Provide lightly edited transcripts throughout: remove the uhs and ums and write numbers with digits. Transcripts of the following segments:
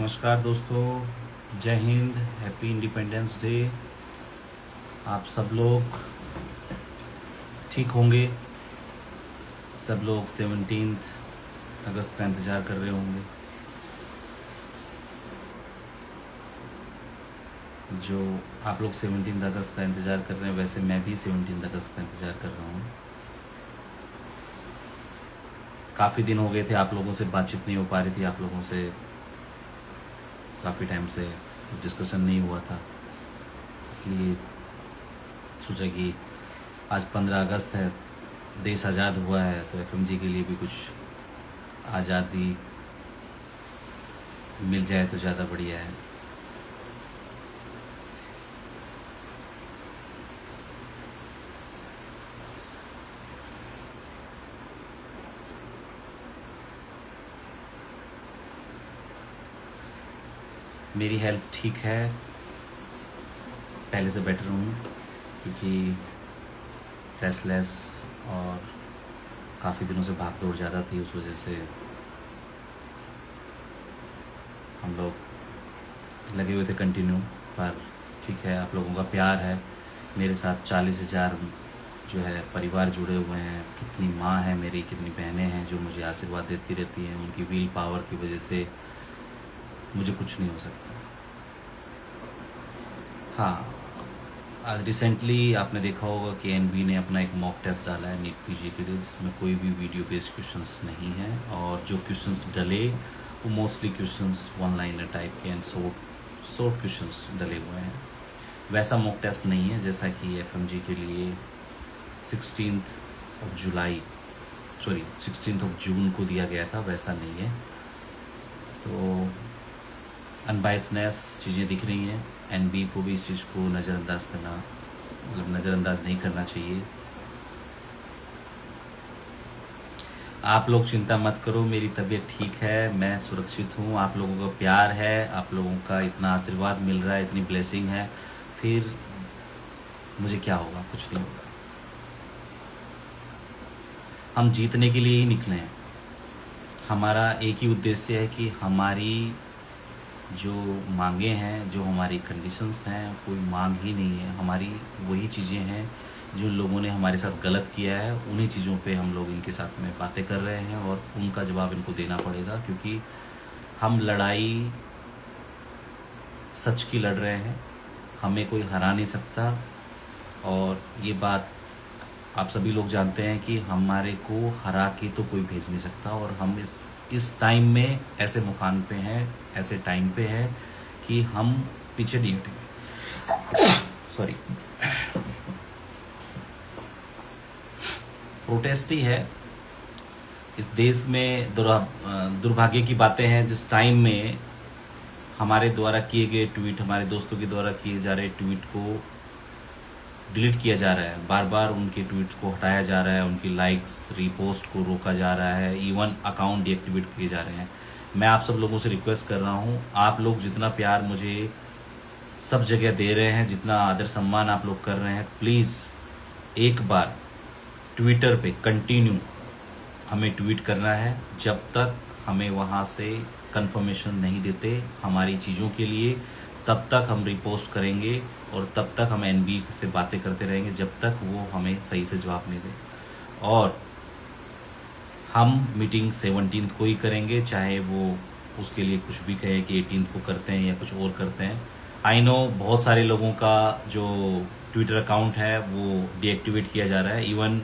नमस्कार दोस्तों, जय हिंद, हैप्पी इंडिपेंडेंस डे। आप सब लोग ठीक होंगे। सब लोग 17 अगस्त का इंतज़ार कर रहे होंगे। जो आप लोग 17 अगस्त का इंतज़ार कर रहे हैं, वैसे मैं भी 17 अगस्त का इंतज़ार कर रहा हूँ। काफ़ी दिन हो गए थे, आप लोगों से बातचीत नहीं हो पा रही थी। आप लोगों से काफ़ी टाइम से डिस्कशन नहीं हुआ था, इसलिए सोचा कि आज 15 अगस्त है, देश आज़ाद हुआ है, तो एफएमजी के लिए भी कुछ आज़ादी मिल जाए तो ज़्यादा बढ़िया है। मेरी हेल्थ ठीक है, पहले से बेटर हूँ, क्योंकि रेस्टलेस और काफ़ी दिनों से भाग दौड़ ज़्यादा थी, उस वजह से हम लोग लगे हुए थे कंटिन्यू। पर ठीक है, आप लोगों का प्यार है मेरे साथ। 40,000 जो है परिवार जुड़े हुए हैं। कितनी माँ है मेरी, कितनी बहनें हैं जो मुझे आशीर्वाद देती रहती हैं। उनकी व्हील पावर की वजह से मुझे कुछ नहीं हो सकता। हाँ, आज रिसेंटली आपने देखा होगा कि एनबी ने अपना एक मॉक टेस्ट डाला है नीट पीजी के लिए, जिसमें कोई भी वीडियो बेस्ड क्वेश्चंस नहीं है, और जो क्वेश्चंस डले वो mostly questions one liner type के एंड शॉर्ट क्वेश्चंस डले हुए हैं। वैसा मॉक टेस्ट नहीं है जैसा कि एफएमजी के लिए 16 जून को दिया गया था, वैसा नहीं है। तो अनबायसनेस चीज़ें दिख रही हैं। एनबी को भी इस चीज़ को नज़रअंदाज नहीं करना चाहिए। आप लोग चिंता मत करो, मेरी तबीयत ठीक है, मैं सुरक्षित हूँ। आप लोगों का प्यार है, आप लोगों का इतना आशीर्वाद मिल रहा है, इतनी ब्लेसिंग है, फिर मुझे क्या होगा? कुछ नहीं होगा। हम जीतने के लिए ही निकले हैं। हमारा एक ही उद्देश्य है कि हमारी जो मांगे हैं, जो हमारी कंडीशंस हैं, कोई मांग ही नहीं है। हमारी वही चीज़ें हैं जो लोगों ने हमारे साथ गलत किया है, उन्हीं चीज़ों पे हम लोग इनके साथ में बातें कर रहे हैं, और उनका जवाब इनको देना पड़ेगा, क्योंकि हम लड़ाई सच की लड़ रहे हैं। हमें कोई हरा नहीं सकता, और ये बात आप सभी लोग जानते हैं कि हमारे को हरा के तो कोई भेज नहीं सकता। और हम इस टाइम में ऐसे मुकाम पे हैं, ऐसे टाइम पे हैं कि हम पीछे नहीं हटेंगे। सॉरी, प्रोटेस्ट ही है। इस देश में दुर्भाग्य की बातें हैं, जिस टाइम में हमारे द्वारा किए गए ट्वीट, हमारे दोस्तों के द्वारा किए जा रहे ट्वीट को डिलीट किया जा रहा है, बार बार उनके ट्वीट्स को हटाया जा रहा है, उनकी लाइक्स रीपोस्ट को रोका जा रहा है, इवन अकाउंट डीएक्टिवेट किए जा रहे हैं। मैं आप सब लोगों से रिक्वेस्ट कर रहा हूँ, आप लोग जितना प्यार मुझे सब जगह दे रहे हैं, जितना आदर सम्मान आप लोग कर रहे हैं, प्लीज़ एक बार ट्विटर पे कंटिन्यू हमें ट्वीट करना है। जब तक हमें वहाँ से कंफर्मेशन नहीं देते हमारी चीज़ों के लिए, तब तक हम रिपोस्ट करेंगे, और तब तक हम एनबी से बातें करते रहेंगे, जब तक वो हमें सही से जवाब नहीं दे। और हम मीटिंग 17 को ही करेंगे, चाहे वो उसके लिए कुछ भी कहे कि 18 को करते हैं या कुछ और करते हैं। आई नो बहुत सारे लोगों का जो ट्विटर अकाउंट है वो डीएक्टिवेट किया जा रहा है। इवन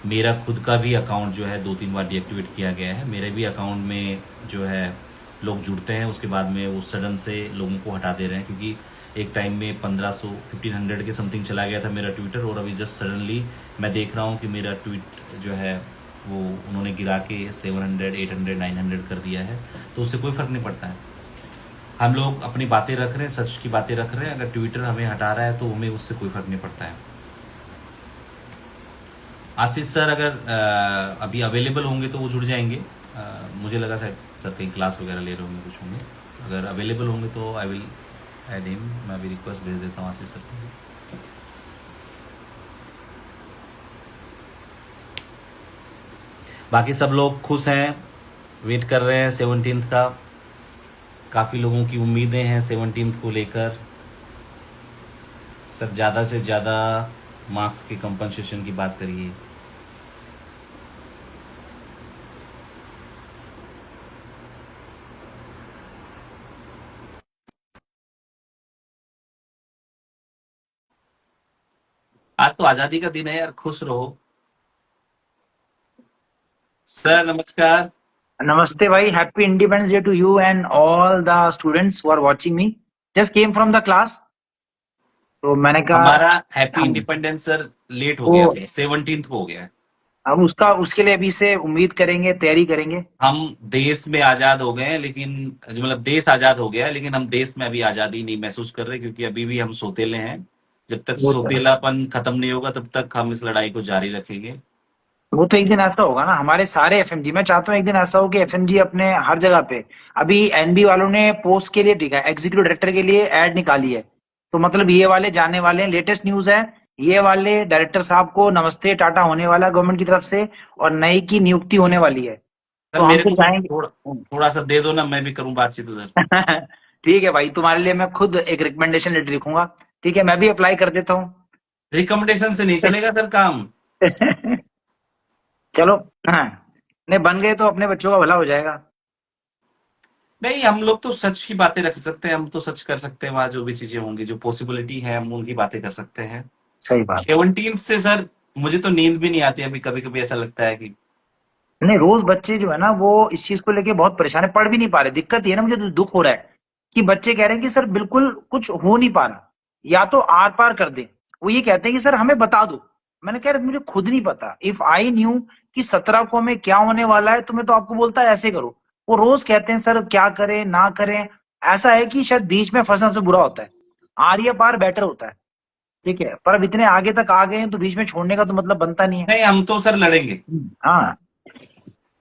मेरा खुद का भी अकाउंट जो है 2-3 बार डीएक्टिवेट किया गया है। मेरे भी अकाउंट में जो है लोग जुड़ते हैं, उसके बाद में वो सडन से लोगों को हटा दे रहे हैं, क्योंकि एक टाइम में 1500-1500 के समथिंग चला गया था मेरा ट्विटर, और अभी जस्ट सडनली मैं देख रहा हूँ कि मेरा ट्वीट जो है वो उन्होंने गिरा के 700, 800, 900 कर दिया है। तो उससे कोई फ़र्क नहीं पड़ता है। हम लोग अपनी बातें रख रहे हैं, सच की बातें रख रहे हैं। अगर ट्विटर हमें हटा रहा है तो हमें उससे कोई फ़र्क नहीं पड़ता है। आशीष सर अगर अभी अवेलेबल होंगे तो वो जुड़ जाएंगे। मुझे लगा शायद सर कहीं क्लास वगैरह ले रहे होंगे, कुछ होंगे। अगर अवेलेबल होंगे तो आई विल ऐड हिम। मैं अभी रिक्वेस्ट भेज देता हूँ आशीष सर को। बाकी सब लोग खुश हैं, वेट कर रहे हैं 17 का। काफ़ी लोगों की उम्मीदें हैं 17th को लेकर। सर ज़्यादा से ज़्यादा मार्क्स के कंपनसेशन की बात करिए। आज तो आज़ादी का दिन है यार, खुश रहो। सर नमस्कार। Namaste, bhai. Happy Independence Day to you and all the students who are watching me. Just came from the class, तो मैंने कहा हमारा हैप्पी हम इंडिपेंडेंस सर लेट हो तो गया, 17th को हो गया है। अब उसके लिए अभी से उम्मीद करेंगे, तैयारी करेंगे। हम देश में आजाद हो गए हैं, लेकिन मतलब देश आजाद हो गया है, लेकिन हम देश में अभी आजादी नहीं महसूस कर रहे, क्योंकि अभी भी हम सोतेले हैं। जब तक वो तो सोतेलापन खत्म नहीं होगा तब तक हम इस लड़ाई को जारी रखेंगे। वो तो एक दिन ऐसा होगा ना, हमारे सारे एफएमजी, मैं चाहता हूँ एक दिन ऐसा हो कि एफएमजी अपने हर जगह पे, अभी एनबी वालों ने पोस्ट के लिए, ठीक है, एग्जीक्यूटिव डायरेक्टर के लिए ऐड निकाली है, तो मतलब ये वाले जाने वाले हैं, लेटेस्ट न्यूज है। ये वाले डायरेक्टर साहब को नमस्ते टाटा होने वाला गवर्नमेंट की तरफ से, और नई की नियुक्ति होने वाली है। सर तो हम मेरे तो को भी चाहेंगे। थोड़ा थोड़ा सा दे दो ना, मैं भी करूं बातचीत उधर। ठीक है भाई, तुम्हारे लिए मैं खुद एक रिकमेंडेशन लेटर लिखूंगा। ठीक है, मैं भी अप्लाई कर देता हूँ। रिकमेंडेशन से नहीं चलेगा सर काम। चलो। हाँ, नहीं बन गए तो अपने बच्चों का भला हो जाएगा। नहीं, हम लोग तो सच की बातें रख सकते हैं, हम तो सच कर सकते हैं, वहां जो भी चीजें होंगी, जो पॉसिबिलिटी है हम उनकी बातें कर सकते हैं। सही बात। 17 से सर मुझे तो नींद भी नहीं आती, अभी कभी कभी ऐसा लगता है कि नहीं, रोज बच्चे जो है ना, वो इस चीज को लेके बहुत परेशान है, पढ़ भी नहीं पा रहे। दिक्कत ये है ना, मुझे तो दुख हो रहा है कि बच्चे कह रहे हैं कि सर बिल्कुल कुछ हो नहीं पा रहा, या तो आर पार कर दे। वो ये कहते हैं कि सर हमें बता दो। मैंने कह रहा मुझे खुद नहीं पता। इफ आई न्यू कि 17 को हमें क्या होने वाला है, तो मैं तो आपको बोलता है ऐसे करो। वो रोज कहते हैं सर क्या करें ना करें। ऐसा है कि शायद बीच में फंसना सबसे बुरा होता है, आर्य पार बेटर होता है। ठीक है, पर अब इतने आगे तक आ गए हैं तो बीच में छोड़ने का तो मतलब बनता नहीं है। नहीं, हम तो सर लड़ेंगे। हाँ।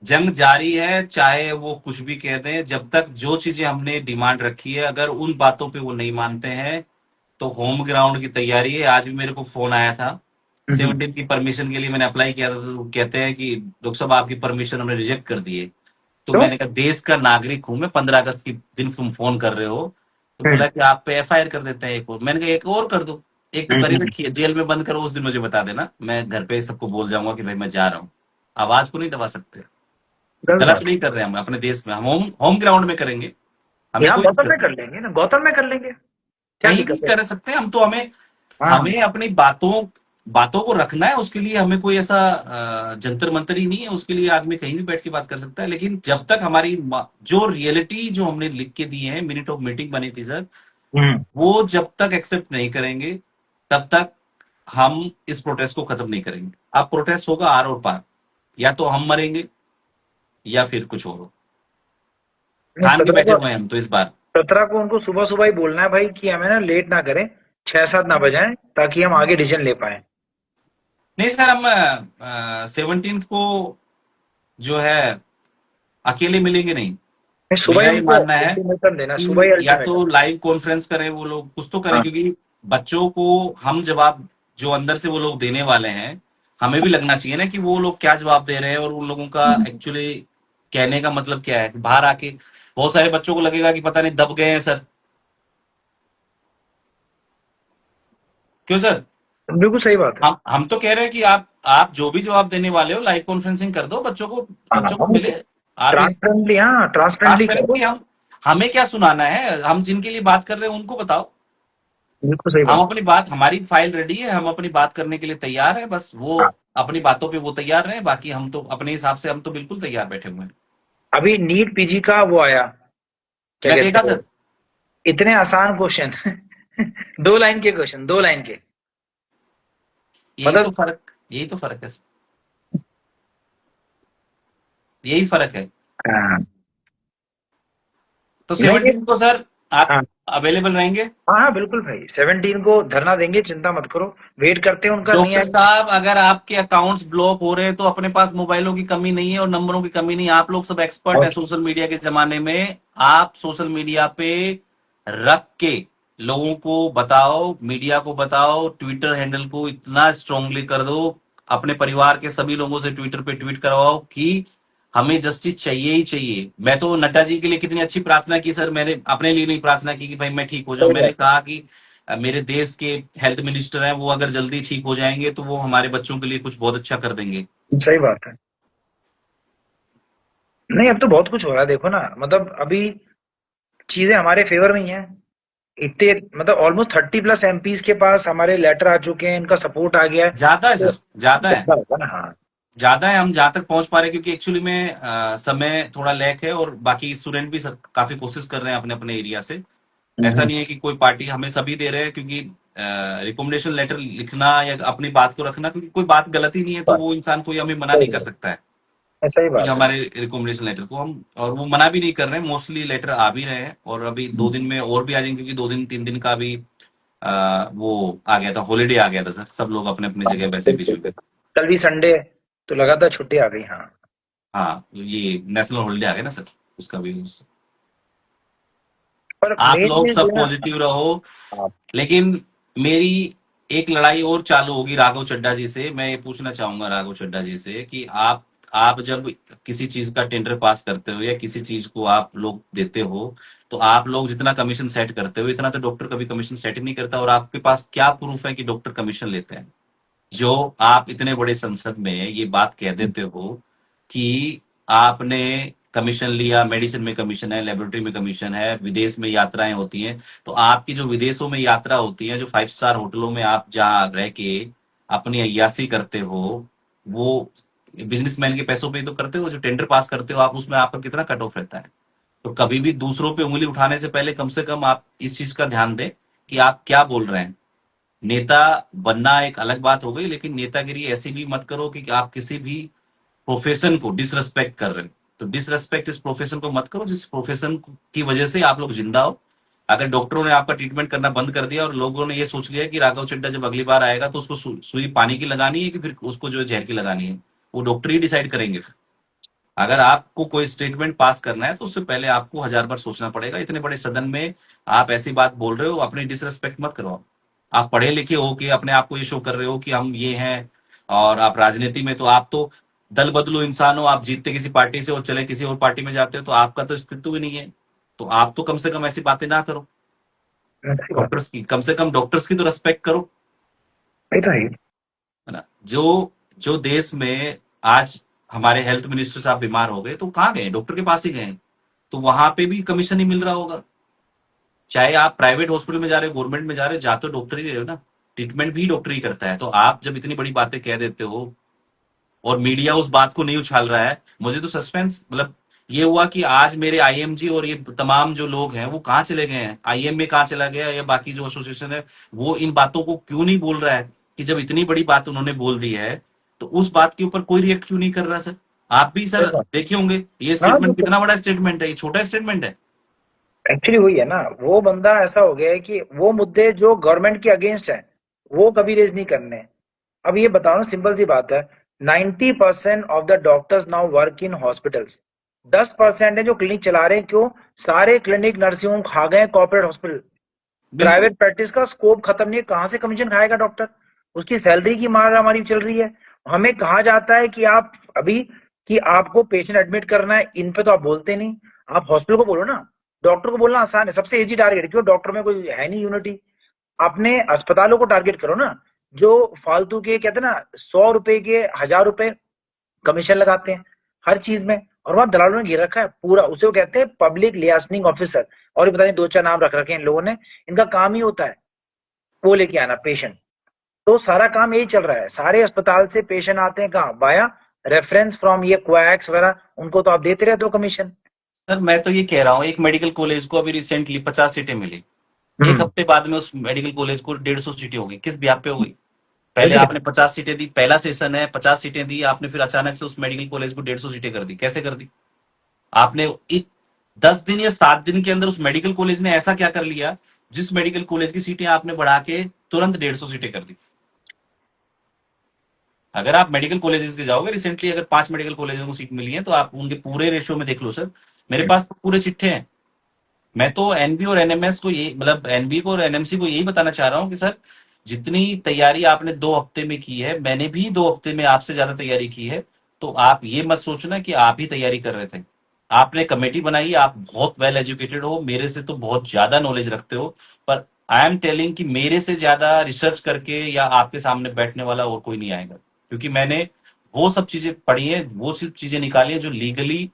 जंग जारी है, चाहे वो कुछ भी कह दें, जब तक जो चीजें हमने डिमांड रखी है, अगर उन बातों पे वो नहीं मानते हैं तो होम ग्राउंड की तैयारी है। आज भी मेरे को फोन आया था, हम्म, 17 की परमिशन के लिए मैंने अप्लाई किया था, तो वो कहते हैं कि डॉक्टर साहब आपकी परमिशन हमने रिजेक्ट कर दी है। तो तो मैंने कहा देश का नागरिक हूं मैं, 15 अगस्त की दिन तुम फोन कर रहे हो। तो हम्म, बोला कि आप पे एफआईआर कर देते हैं एक और। मैंने कहा एक और कर दो, एक तो करी हम्म, रखी है, जेल में बंद करो, उस दिन मुझे बता देना, मैं घर पे सबको बोल जाऊंगा कि भाई मैं जा रहा हूँ। आवाज को नहीं दबा सकते। गलत गलत बात। नहीं कर रहे हैं हम अपने देश में, हम होम होम ग्राउंड में करेंगे, हमें यहाँ कोई गौतम दिक्कत में नहीं। कर लेंगे ना, गौतम में कर लेंगे। क्या कहीं भी दिक्कत है। कर सकते हैं हम तो, हमें हाँ। हमें अपनी बातों बातों को रखना है, उसके लिए हमें कोई ऐसा जंतर मंतर ही नहीं है, उसके लिए आदमी कहीं भी बैठ के बात कर सकता है। लेकिन जब तक हमारी जो रियलिटी जो हमने लिख के दी है, मिनट ऑफ मीटिंग बनी थी सर, हम्म। वो जब तक एक्सेप्ट नहीं करेंगे तब तक हम इस प्रोटेस्ट को खत्म नहीं करेंगे। अब प्रोटेस्ट होगा आर और पार, या तो हम मरेंगे या फिर कुछ और हो। नहीं, ठान के सत्रह बैठे को, हुए हैं हम तो इस बार। 17 को उनको सुबह सुबह ही बोलना है भाई कि हमें ना लेट ना करें, 6-7 ना बजाएं, ताकि हम आगे डिसीजन ले पाए। नहीं सर, हम 17 को जो है अकेले मिलेंगे नहीं। नहीं, सुबह ही मेरा ये उनको मानना है अल्टीमेटम देना, सुबह ही कि या तो अल्टीमेटम। लाइव कॉन्फ्रेंस करें वो लोग, कुछ तो करें, हाँ। क्योंकि बच्चों को हम जवाब जो अंदर से वो लोग देने वाले हैं, हमें भी लगना चाहिए ना कि वो लोग क्या जवाब दे रहे हैं, और उन लोगों का हम्म। एक्चुअली कहने का मतलब क्या है। बाहर आके बहुत सारे बच्चों को लगेगा कि पता नहीं दब गए हैं सर। क्यों सर? बिल्कुल सही बात है। हम तो कह रहे हैं कि आप जो भी जवाब देने वाले हो, लाइव कॉन्फ्रेंसिंग कर दो, बच्चों को हाँ, मिले। आप एक ट्रांसपेरेंटली, हाँ ट्रांसपेरेंटली करो। ट्रांसपेरेंटली, हम हमें क्या सुनाना है, हम जिनके लिए बात कर रहे हैं उनको बताओ। बिल्कुल सही हम बात। अपनी बात, हमारी फाइल रेडी है, हम अपनी बात करने के लिए तैयार है, बस वो हाँ। अपनी बातों पे वो तैयार रहे, बाकी हम तो अपने हिसाब से हम तो बिल्कुल तैयार बैठे हुए हैं। अभी नीट पीजी का वो आया, क्या मैं देखा कहते हैं, सर। इतने आसान क्वेश्चन। 2 लाइन के क्वेश्चन, 2 लाइन के। मतलब यही तो फर्क है सर। यही फर्क है। हाँ, तो नहीं। 17 को सर आप हाँ, अवेलेबल रहेंगे? हाँ, हाँ, बिल्कुल भाई, 17 को धरना देंगे, चिंता मत करो। वेट करते हैं उनका, नहीं डॉक्टर आएगा। साहब, अगर आपके अकाउंट्स ब्लॉक हो रहे हैं तो अपने पास मोबाइलों की कमी नहीं है और नंबरों की कमी नहीं है। आप लोग सब एक्सपर्ट और हैं सोशल मीडिया के जमाने में। आप सोशल मीडिया पे रख के लोगों को बताओ, मीडिया को बताओ, ट्विटर हैंडल को इतना स्ट्रांगली कर दो, अपने परिवार के सभी लोगों से ट्विटर पे ट्वीट करवाओ कि हमें जस्टिस चाहिए ही चाहिए। मैं तो नड्डा जी के लिए कितनी अच्छी प्रार्थना की सर, मैंने अपने लिए नहीं प्रार्थना की कि भाई मैं ठीक हो जाऊं, सही मैंने बात कहा कि मेरे देश के हेल्थ मिनिस्टर हैं, वो अगर जल्दी ठीक हो जाएंगे तो वो हमारे बच्चों के लिए कुछ बहुत अच्छा कर देंगे। है, सही बात है। नहीं, अब तो बहुत कुछ हो रहा है, देखो ना, मतलब अभी चीजें हमारे फेवर में ही हैं। इतने मतलब ऑलमोस्ट 30+ एमपीज के पास हमारे लेटर आ चुके हैं, इनका सपोर्ट आ गया है। ज्यादा है तो सर, ज्यादा है। ज्यादा होगा ना, हाँ। ज्यादा है, हम जहां तक पहुंच पा रहे हैं, क्योंकि एक्चुअली में समय थोड़ा लैक है, और बाकी स्टूडेंट भी काफी कोशिश कर रहे हैं अपने अपने एरिया से। ऐसा हम्म, नहीं है कि कोई पार्टी, हमें सभी दे रहे हैं, क्योंकि रिकमेंडेशन लेटर लिखना या अपनी बात को रखना, क्योंकि कोई बात गलत ही नहीं है तो बात वो इंसान कोई हमें मना नहीं सही कर बात सकता है है, सही कि बात है। हमारे रिकमेंडेशन लेटर को हम, और वो मना भी नहीं कर रहे हैं, मोस्टली लेटर आ भी रहे हैं, और अभी 2 दिन में और भी आ जाएंगे, क्योंकि 2 दिन 3 दिन का भी वो आ गया था, हॉलीडे आ गया था सर, सब लोग अपने अपने जगह वैसे बिल्कुल बिजी हुए। बिल्कुल। कल भी संडे, तो लगातार छुट्टी आ गई, हाँ। हाँ, तो ये नेशनल हॉलीडे आ गया ना सर, उसका भी पर आप मेन लोग चीज जो सब है ना, पॉजिटिव रहो। आप लेकिन मेरी एक लड़ाई और चालू होगी राघव चड्ढा जी से। मैं ये पूछना चाहूंगा राघव चड्ढा जी से कि आप जब किसी चीज का टेंडर पास करते हो या किसी चीज को आप लोग देते हो, तो आप लोग जितना कमीशन सेट करते हो, इतना तो डॉक्टर कभी कमीशन सेट ही नहीं करता। और आपके पास क्या प्रूफ है कि डॉक्टर कमीशन लेते हैं? जो आप इतने बड़े संसद में ये बात कह देते हो कि आपने कमीशन लिया, मेडिसिन में कमीशन है, लेबोरेटरी में कमीशन है, विदेश में यात्राएं होती हैं, तो आपकी जो विदेशों में यात्रा होती है, जो 5 स्टार होटलों में आप जहां रह के अपनी अय्यासी करते हो, वो बिजनेसमैन के पैसों पे ही तो करते हो। जो टेंडर पास करते हो आप, उसमें आपका कितना कट ऑफ रहता है? तो कभी भी दूसरों पे उंगली उठाने से पहले कम से कम आप इस चीज का ध्यान दें कि आप क्या बोल रहे हैं। नेता बनना एक अलग बात हो गई, लेकिन नेतागिरी ऐसी भी मत करो कि आप किसी भी प्रोफेशन को डिसरेस्पेक्ट कर रहे हैं। तो डिसरेस्पेक्ट इस प्रोफेशन को मत करो जिस प्रोफेशन की वजह से आप लोग जिंदा हो। अगर डॉक्टरों ने आपका ट्रीटमेंट करना बंद कर दिया और लोगों ने ये सोच लिया कि राघव चड्ढा जब अगली बार आएगा तो उसको सुई पानी की लगानी है कि फिर उसको जो है जहर की लगानी है, वो डॉक्टर ही डिसाइड करेंगे फिर। अगर आपको कोई स्टेटमेंट पास करना है तो उससे पहले आपको 1000 बार सोचना पड़ेगा। इतने बड़े सदन में आप ऐसी बात बोल रहे हो, अपनी डिसरेस्पेक्ट मत करो। आप पढ़े लिखे हो कि अपने आप को ये शो कर रहे हो कि हम ये हैं, और आप राजनीति में तो आप तो दल बदलू इंसान हो। आप जीतते किसी पार्टी से और चले किसी और पार्टी में जाते हो, तो आपका तो अस्तित्व ही नहीं है। तो आप तो कम से कम ऐसी बातें ना करो। सही बात डॉक्टर्स की, कम से कम डॉक्टर्स की तो रेस्पेक्ट करो, है, ये तो है ही। है ना? जो जो देश में आज हमारे हेल्थ मिनिस्टर साहब बीमार हो गए तो कहाँ गए? डॉक्टर के पास ही गए। तो वहां पे भी कमीशन ही मिल रहा होगा। चाहे आप प्राइवेट हॉस्पिटल में जा रहे हो, गवर्नमेंट में जा रहे हो, जा तो डॉक्टर ही रहे हो ना। ट्रीटमेंट भी डॉक्टर ही करता है। तो आप जब इतनी बड़ी बातें कह देते हो और मीडिया उस बात को नहीं उछाल रहा है, मुझे तो सस्पेंस, मतलब ये हुआ कि आज मेरे आईएमजी और ये तमाम जो लोग हैं वो कहाँ चले गए हैं, आईएम में कहाँ चला गया, या बाकी जो एसोसिएशन है वो इन बातों को क्यों नहीं बोल रहा है कि जब इतनी बड़ी बात उन्होंने बोल दी है तो उस बात के ऊपर कोई रिएक्ट क्यों नहीं कर रहा सर? आप भी सही सर बात। देखे होंगे, ये हाँ, स्टेटमेंट कितना बड़ा स्टेटमेंट है, ये छोटा स्टेटमेंट है? एक्चुअली वही है ना, वो बंदा ऐसा हो गया है कि वो मुद्दे जो गवर्नमेंट के अगेंस्ट है, वो कभी रेज नहीं करने। अब ये बताओ ना, सिंपल सी बात है, 90% of the doctors now work in hospitals. 10% है जो क्लिनिक चला रहे हैं, क्यों? सारे क्लिनिक नर्सिंग होम खा गए कॉर्पोरेट हॉस्पिटल। बिल्कुल। प्राइवेट प्रैक्टिस का स्कोप खत्म नहीं है, कहां से कमीशन खाएगा डॉक्टर? उसकी सैलरी की मार हमारी चल रही है। हमें कहा जाता है कि आप अभी, कि आपको पेशेंट एडमिट करना है, इन पे तो आप बोलते नहीं। आप हॉस्पिटल को बोलो ना। डॉक्टर को बोलना आसान है, सबसे इजी टारगेट, क्यों? डॉक्टर में कोई है नहीं यूनिटी। अपने अस्पतालों को टारगेट करो ना, जो फालतू के कहते हैं ना, 100 रुपए के 1000 रुपए कमीशन लगाते हैं हर चीज में। और वहां दलालों ने घेर रखा है पूरा, उसे वो कहते हैं पब्लिक लियासनिंग ऑफिसर। और ये पता नहीं दो चार नाम रख रखे हैं इन लोगों ने। इनका काम ही होता है वो लेके आना पेशेंट। तो सारा काम यही चल रहा है, सारे अस्पताल से पेशेंट आते हैं कहाँ? बाया रेफरेंस फ्रॉम ये क्वैक्स वगैरह, उनको तो आप देते रहते हो कमीशन। सर मैं तो ये कह रहा हूँ, एक मेडिकल कॉलेज को अभी रिसेंटली 50 सीटें मिली, एक हम्म। हफ्ते बाद में उस मेडिकल कॉलेज को 150 सीटें हो गई। किस ब्याह पे हो गई? वही पहले तो आपने 50 सीटें दी, पहला सेशन है, 50 सीटें दी आपने, फिर अचानक से उस मेडिकल कॉलेज को 150 सीटें कर दी। कैसे कर दी आपने? 10 दिन या 7 दिन के अंदर उस मेडिकल कॉलेज ने ऐसा क्या कर लिया जिस मेडिकल कॉलेज की सीटें आपने बढ़ा के तुरंत 150 सीटें कर दी? अगर आप मेडिकल कॉलेजेस के जाओगे, रिसेंटली अगर 5 मेडिकल कॉलेजों को सीट मिली है तो आप उनके पूरे रेशियो में देख लो सर। मेरे पास तो पूरे चिट्ठे हैं। मैं तो एनबी और एनएमएस को ये, मतलब एनबी को और एनएमसी को यही बताना चाह रहा हूँ कि सर, जितनी तैयारी आपने 2 हफ्ते में की है, मैंने भी 2 हफ्ते में आपसे ज्यादा तैयारी की है। तो आप ये मत सोचना कि आप ही तैयारी कर रहे थे। आपने कमेटी बनाई, आप बहुत वेल एजुकेटेड हो, मेरे से तो बहुत ज्यादा नॉलेज रखते हो, पर आई एम टेलिंग कि मेरे से ज्यादा रिसर्च करके या आपके सामने बैठने वाला और कोई नहीं आएगा, क्योंकि मैंने वो सब चीजें पढ़ी है, वो सब चीजें निकाली है जो लीगली,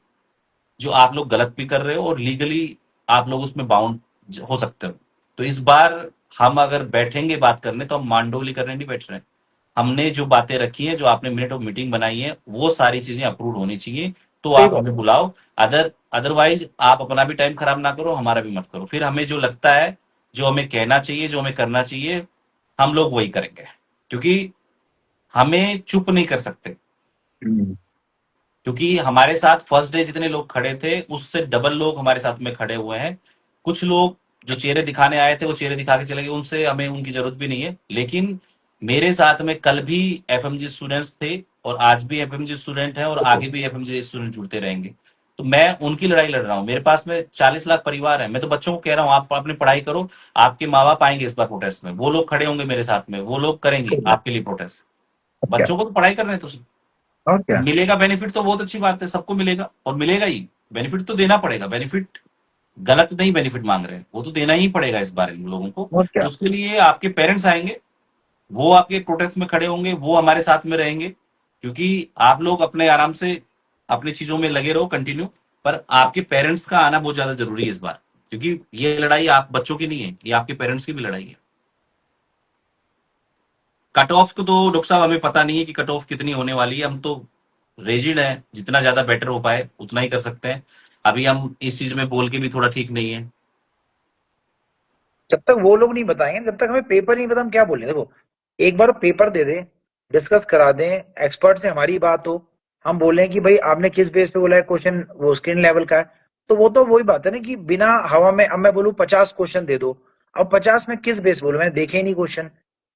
जो आप लोग गलत भी कर रहे हो और लीगली आप लोग उसमें बाउंड हो सकते हो। तो इस बार हम अगर बैठेंगे बात करने, तो हम मांडोली करने नहीं बैठ रहे हैं। हमने जो बातें रखी हैं, जो आपने मिनट ऑफ मीटिंग बनाई है, वो सारी चीजें अप्रूव होनी चाहिए। तो सही आप बात हमें बुलाओ। अदरवाइज आप अपना भी टाइम खराब ना करो, हमारा भी मत करो। फिर हमें जो लगता है, जो हमें कहना चाहिए, जो हमें करना चाहिए, हम लोग वही करेंगे, क्योंकि हमें चुप नहीं कर सकते। है। हम्म। क्योंकि हमारे साथ फर्स्ट डे जितने लोग खड़े थे, उससे डबल लोग हमारे साथ में खड़े हुए हैं। कुछ लोग जो चेहरे दिखाने आए थे, वो चेहरे दिखा के चले गए, उनसे हमें उनकी जरूरत भी नहीं है। लेकिन मेरे साथ में कल भी एफएमजी स्टूडेंट्स थे, और आज भी एफएमजी स्टूडेंट हैं, और आगे भी एफएमजी स्टूडेंट जुड़ते रहेंगे। तो मैं उनकी लड़ाई लड़ रहा हूँ। मेरे पास में 40 लाख परिवार है। मैं तो बच्चों को कह रहा हूँ, आप अपनी पढ़ाई करो। आपके माँ बाप आएंगे इस बार प्रोटेस्ट में, वो लोग खड़े होंगे मेरे साथ में, वो लोग करेंगे सही बात। आपके लिए प्रोटेस्ट। और क्या। बच्चों को तो पढ़ाई करने तो और तो क्या। मिलेगा बेनिफिट, तो बहुत अच्छी बात है, सबको मिलेगा और मिलेगा ही। बेनिफिट तो देना पड़ेगा। बेनिफिट गलत नहीं, बेनिफिट मांग रहे हैं, वो तो देना ही पड़ेगा इस बार इन लोगों को। और क्या। उसके लिए आपके पेरेंट्स आएंगे, वो आपके प्रोटेस्ट में खड़े होंगे, वो हमारे साथ में रहेंगे, क्योंकि आप लोग अपने आराम से अपनी चीजों में लगे रहो कंटिन्यू। पर आपके पेरेंट्स का आना बहुत ज्यादा जरूरी है इस बार, क्योंकि ये लड़ाई आप बच्चों की नहीं है, ये आपके पेरेंट्स की भी लड़ाई है। कट ऑफ को तो डॉक्टर साहब हमें पता नहीं है कि कट ऑफ कितनी होने वाली है। हम तो रेजिड है, जितना ज्यादा बेटर हो पाए उतना ही कर सकते हैं। अभी हम इस चीज में बोल के भी थोड़ा ठीक नहीं है। जब तक वो लोग नहीं बताएंगे, जब तक हमें पेपर नहीं पता, हम क्या बोले। देखो, एक बार पेपर दे दे, डिस्कस करा दें, एक्सपर्ट से हमारी बात हो, हम बोले कि भाई आपने किस बेस पे बोला है, क्वेश्चन वो स्क्रीन लेवल का है, तो वो तो वही बात है ना कि बिना हवा में, अब मैं बोलूं 50 क्वेश्चन दे दो, अब 50 में किस बेस बोलूं, मैंने देखे ही नहीं क्वेश्चन।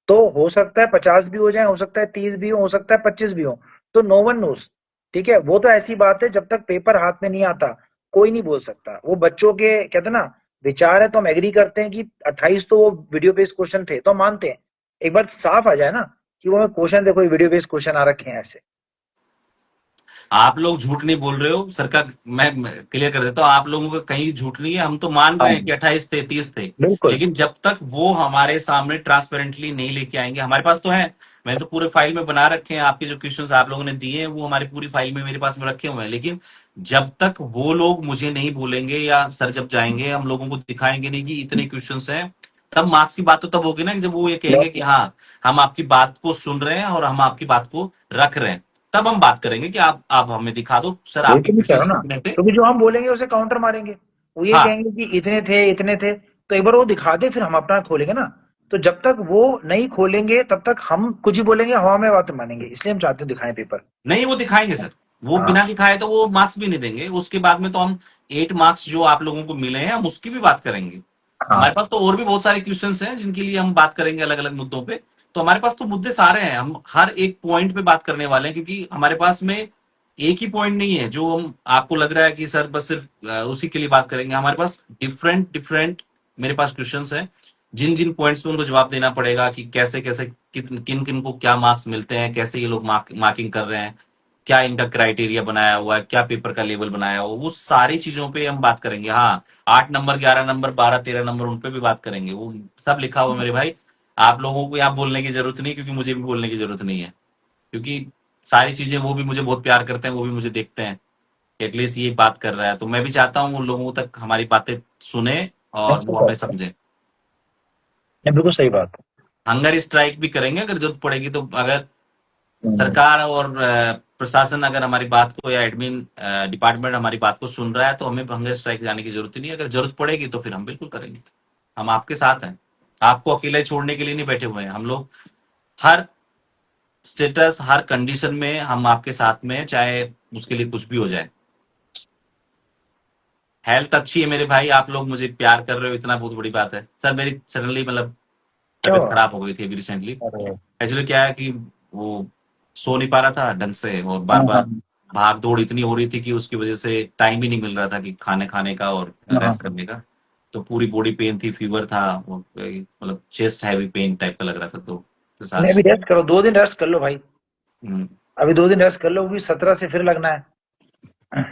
तो हो सकता है 50 भी हो जाए, हो सकता है 30 भी हो सकता है 25 भी हो, तो नो वन नोस। ठीक है, वो तो ऐसी बात है, जब तक पेपर हाथ में नहीं आता कोई नहीं बोल सकता। वो बच्चों के कहते हैं ना विचार है, तो हम एग्री करते हैं कि 28 तो वो वीडियो बेस्ड क्वेश्चन थे, तो हम मानते हैं। एक बार साफ आ जाए ना कि वो हमें क्वेश्चन देखो वीडियो बेस्ड क्वेश्चन आ रखे हैं ऐसे। आप लोग झूठ नहीं बोल रहे हो सर का। मैं क्लियर कर देता हूँ, आप लोगों का कहीं झूठ नहीं है। हम तो मान रहे हैं हाँ, कि 28 थे, 30 थे। बिल्कुल। लेकिन जब तक वो हमारे सामने ट्रांसपेरेंटली नहीं लेके आएंगे, हमारे पास तो है, मैंने तो पूरे फाइल में बना रखे हैं। आपके जो क्वेश्चंस आप लोगों ने दिए हैं, वो हमारी पूरी फाइल में मेरे पास में रखे हुए हैं। लेकिन जब तक वो लोग मुझे नहीं बोलेंगे, या सर जब जाएंगे हम लोगों को दिखाएंगे नहीं कि इतने क्वेश्चंस हैं, तब मार्क्स की बात तो तब होगी ना, कि जब वो ये कहेंगे कि हाँ, हम आपकी बात को सुन रहे हैं और हम आपकी बात को रख रहे हैं। तब हम बात करेंगे कि आप हमें दिखा दो सर, वही आपके तो मैं कह रहा क्वेश्चंस हूँ ना, कितने थे। क्योंकि जो हम बोलेंगे उसे काउंटर मारेंगे। वो ये हाँ, कहेंगे कि इतने थे इतने थे, तो एक बार वो दिखा दे, फिर हम अपना खोलेंगे ना। तो जब तक वो नहीं खोलेंगे तब तक हम कुछ ही बोलेंगे, हवा में बात मानेंगे, इसलिए हम चाहते हैं दिखाएं पेपर। नहीं वो दिखाएंगे सर। वो हाँ। बिना दिखाए तो वो मार्क्स भी नहीं देंगे। उसके बाद में तो हम 8 मार्क्स जो आप लोगों को मिले हैं, हम उसकी भी बात करेंगे। हाँ। हमारे पास तो और भी बहुत सारे क्वेश्चंस हैं जिनके लिए हम बात करेंगे अलग अलग मुद्दों पे। तो हमारे पास तो मुद्दे सारे हैं, हम हर एक पॉइंट पे बात करने वाले हैं, क्योंकि हमारे पास में एक ही पॉइंट नहीं है जो हम आपको लग रहा है कि सर बस सिर्फ उसी के लिए बात करेंगे। हमारे पास डिफरेंट डिफरेंट मेरे पास क्वेश्चंस हैं, जिन जिन पॉइंट्स पे उनको जवाब देना पड़ेगा कि कैसे कैसे किन किन को क्या मार्क्स मिलते हैं, कैसे ये लोग मार्किंग कर रहे हैं, क्या इनका क्राइटेरिया बनाया हुआ है, क्या पेपर का लेवल बनाया हुआ है, वो सारी चीजों पे हम बात करेंगे। हाँ, 8 नंबर, 11 नंबर, 12, 13 नंबर, उन पे भी बात करेंगे। वो सब लिखा हुआ है मेरे भाई। आप लोगों को यहाँ बोलने की जरूरत नहीं, क्योंकि मुझे भी बोलने की जरूरत नहीं है। क्योंकि सारी चीजें, वो भी मुझे बहुत प्यार करते हैं, वो भी मुझे देखते हैं कि एटलीस्ट ये बात कर रहा है। तो मैं भी चाहता हूँ उन लोगों तक हमारी बातें सुने और ऐसी वो हमें बात है। समझे। ये बिल्कुल सही बात है। हंगर स्ट्राइक भी करेंगे अगर जरूरत पड़ेगी तो। अगर हम्म। सरकार और प्रशासन अगर हमारी बात को, या एडमिन डिपार्टमेंट हमारी बात को सुन रहा है, तो हमें हंगर स्ट्राइक जाने की जरूरत ही नहीं है। अगर जरूरत पड़ेगी तो फिर हम बिल्कुल करेंगे। हम आपके साथ हैं। आपको अकेले छोड़ने के लिए नहीं बैठे हुए हैं हम लोग। हर स्टेटस, हर कंडीशन में हम आपके साथ में हैं, चाहे उसके लिए कुछ भी हो जाए। हेल्थ अच्छी है मेरे भाई, आप लोग मुझे प्यार कर रहे हो, इतना बहुत बड़ी बात है। सर मेरी सडनली मतलब क्या तबीयत हुआ? खराब हो गई थी अभी रिसेंटली। अरे। एक्चुअली क्या है कि वो सो नहीं पा रहा था ढंग से, और बार हाँ, हाँ, बार भाग दौड़ इतनी हो रही थी कि उसकी वजह से टाइम ही नहीं मिल रहा था कि खाने खाने का और हाँ, रेस्ट हाँ। करने का। तो पूरी बॉडी पेन थी, फीवर था, चेस्ट हैवी पेन टाइप का लग रहा था। तो नहीं, आज अभी रेस्ट करो, 2 दिन रेस्ट कर लो भाई। अभी 2 दिन रेस्ट कर लो, वो भी 17 से फिर लगना है।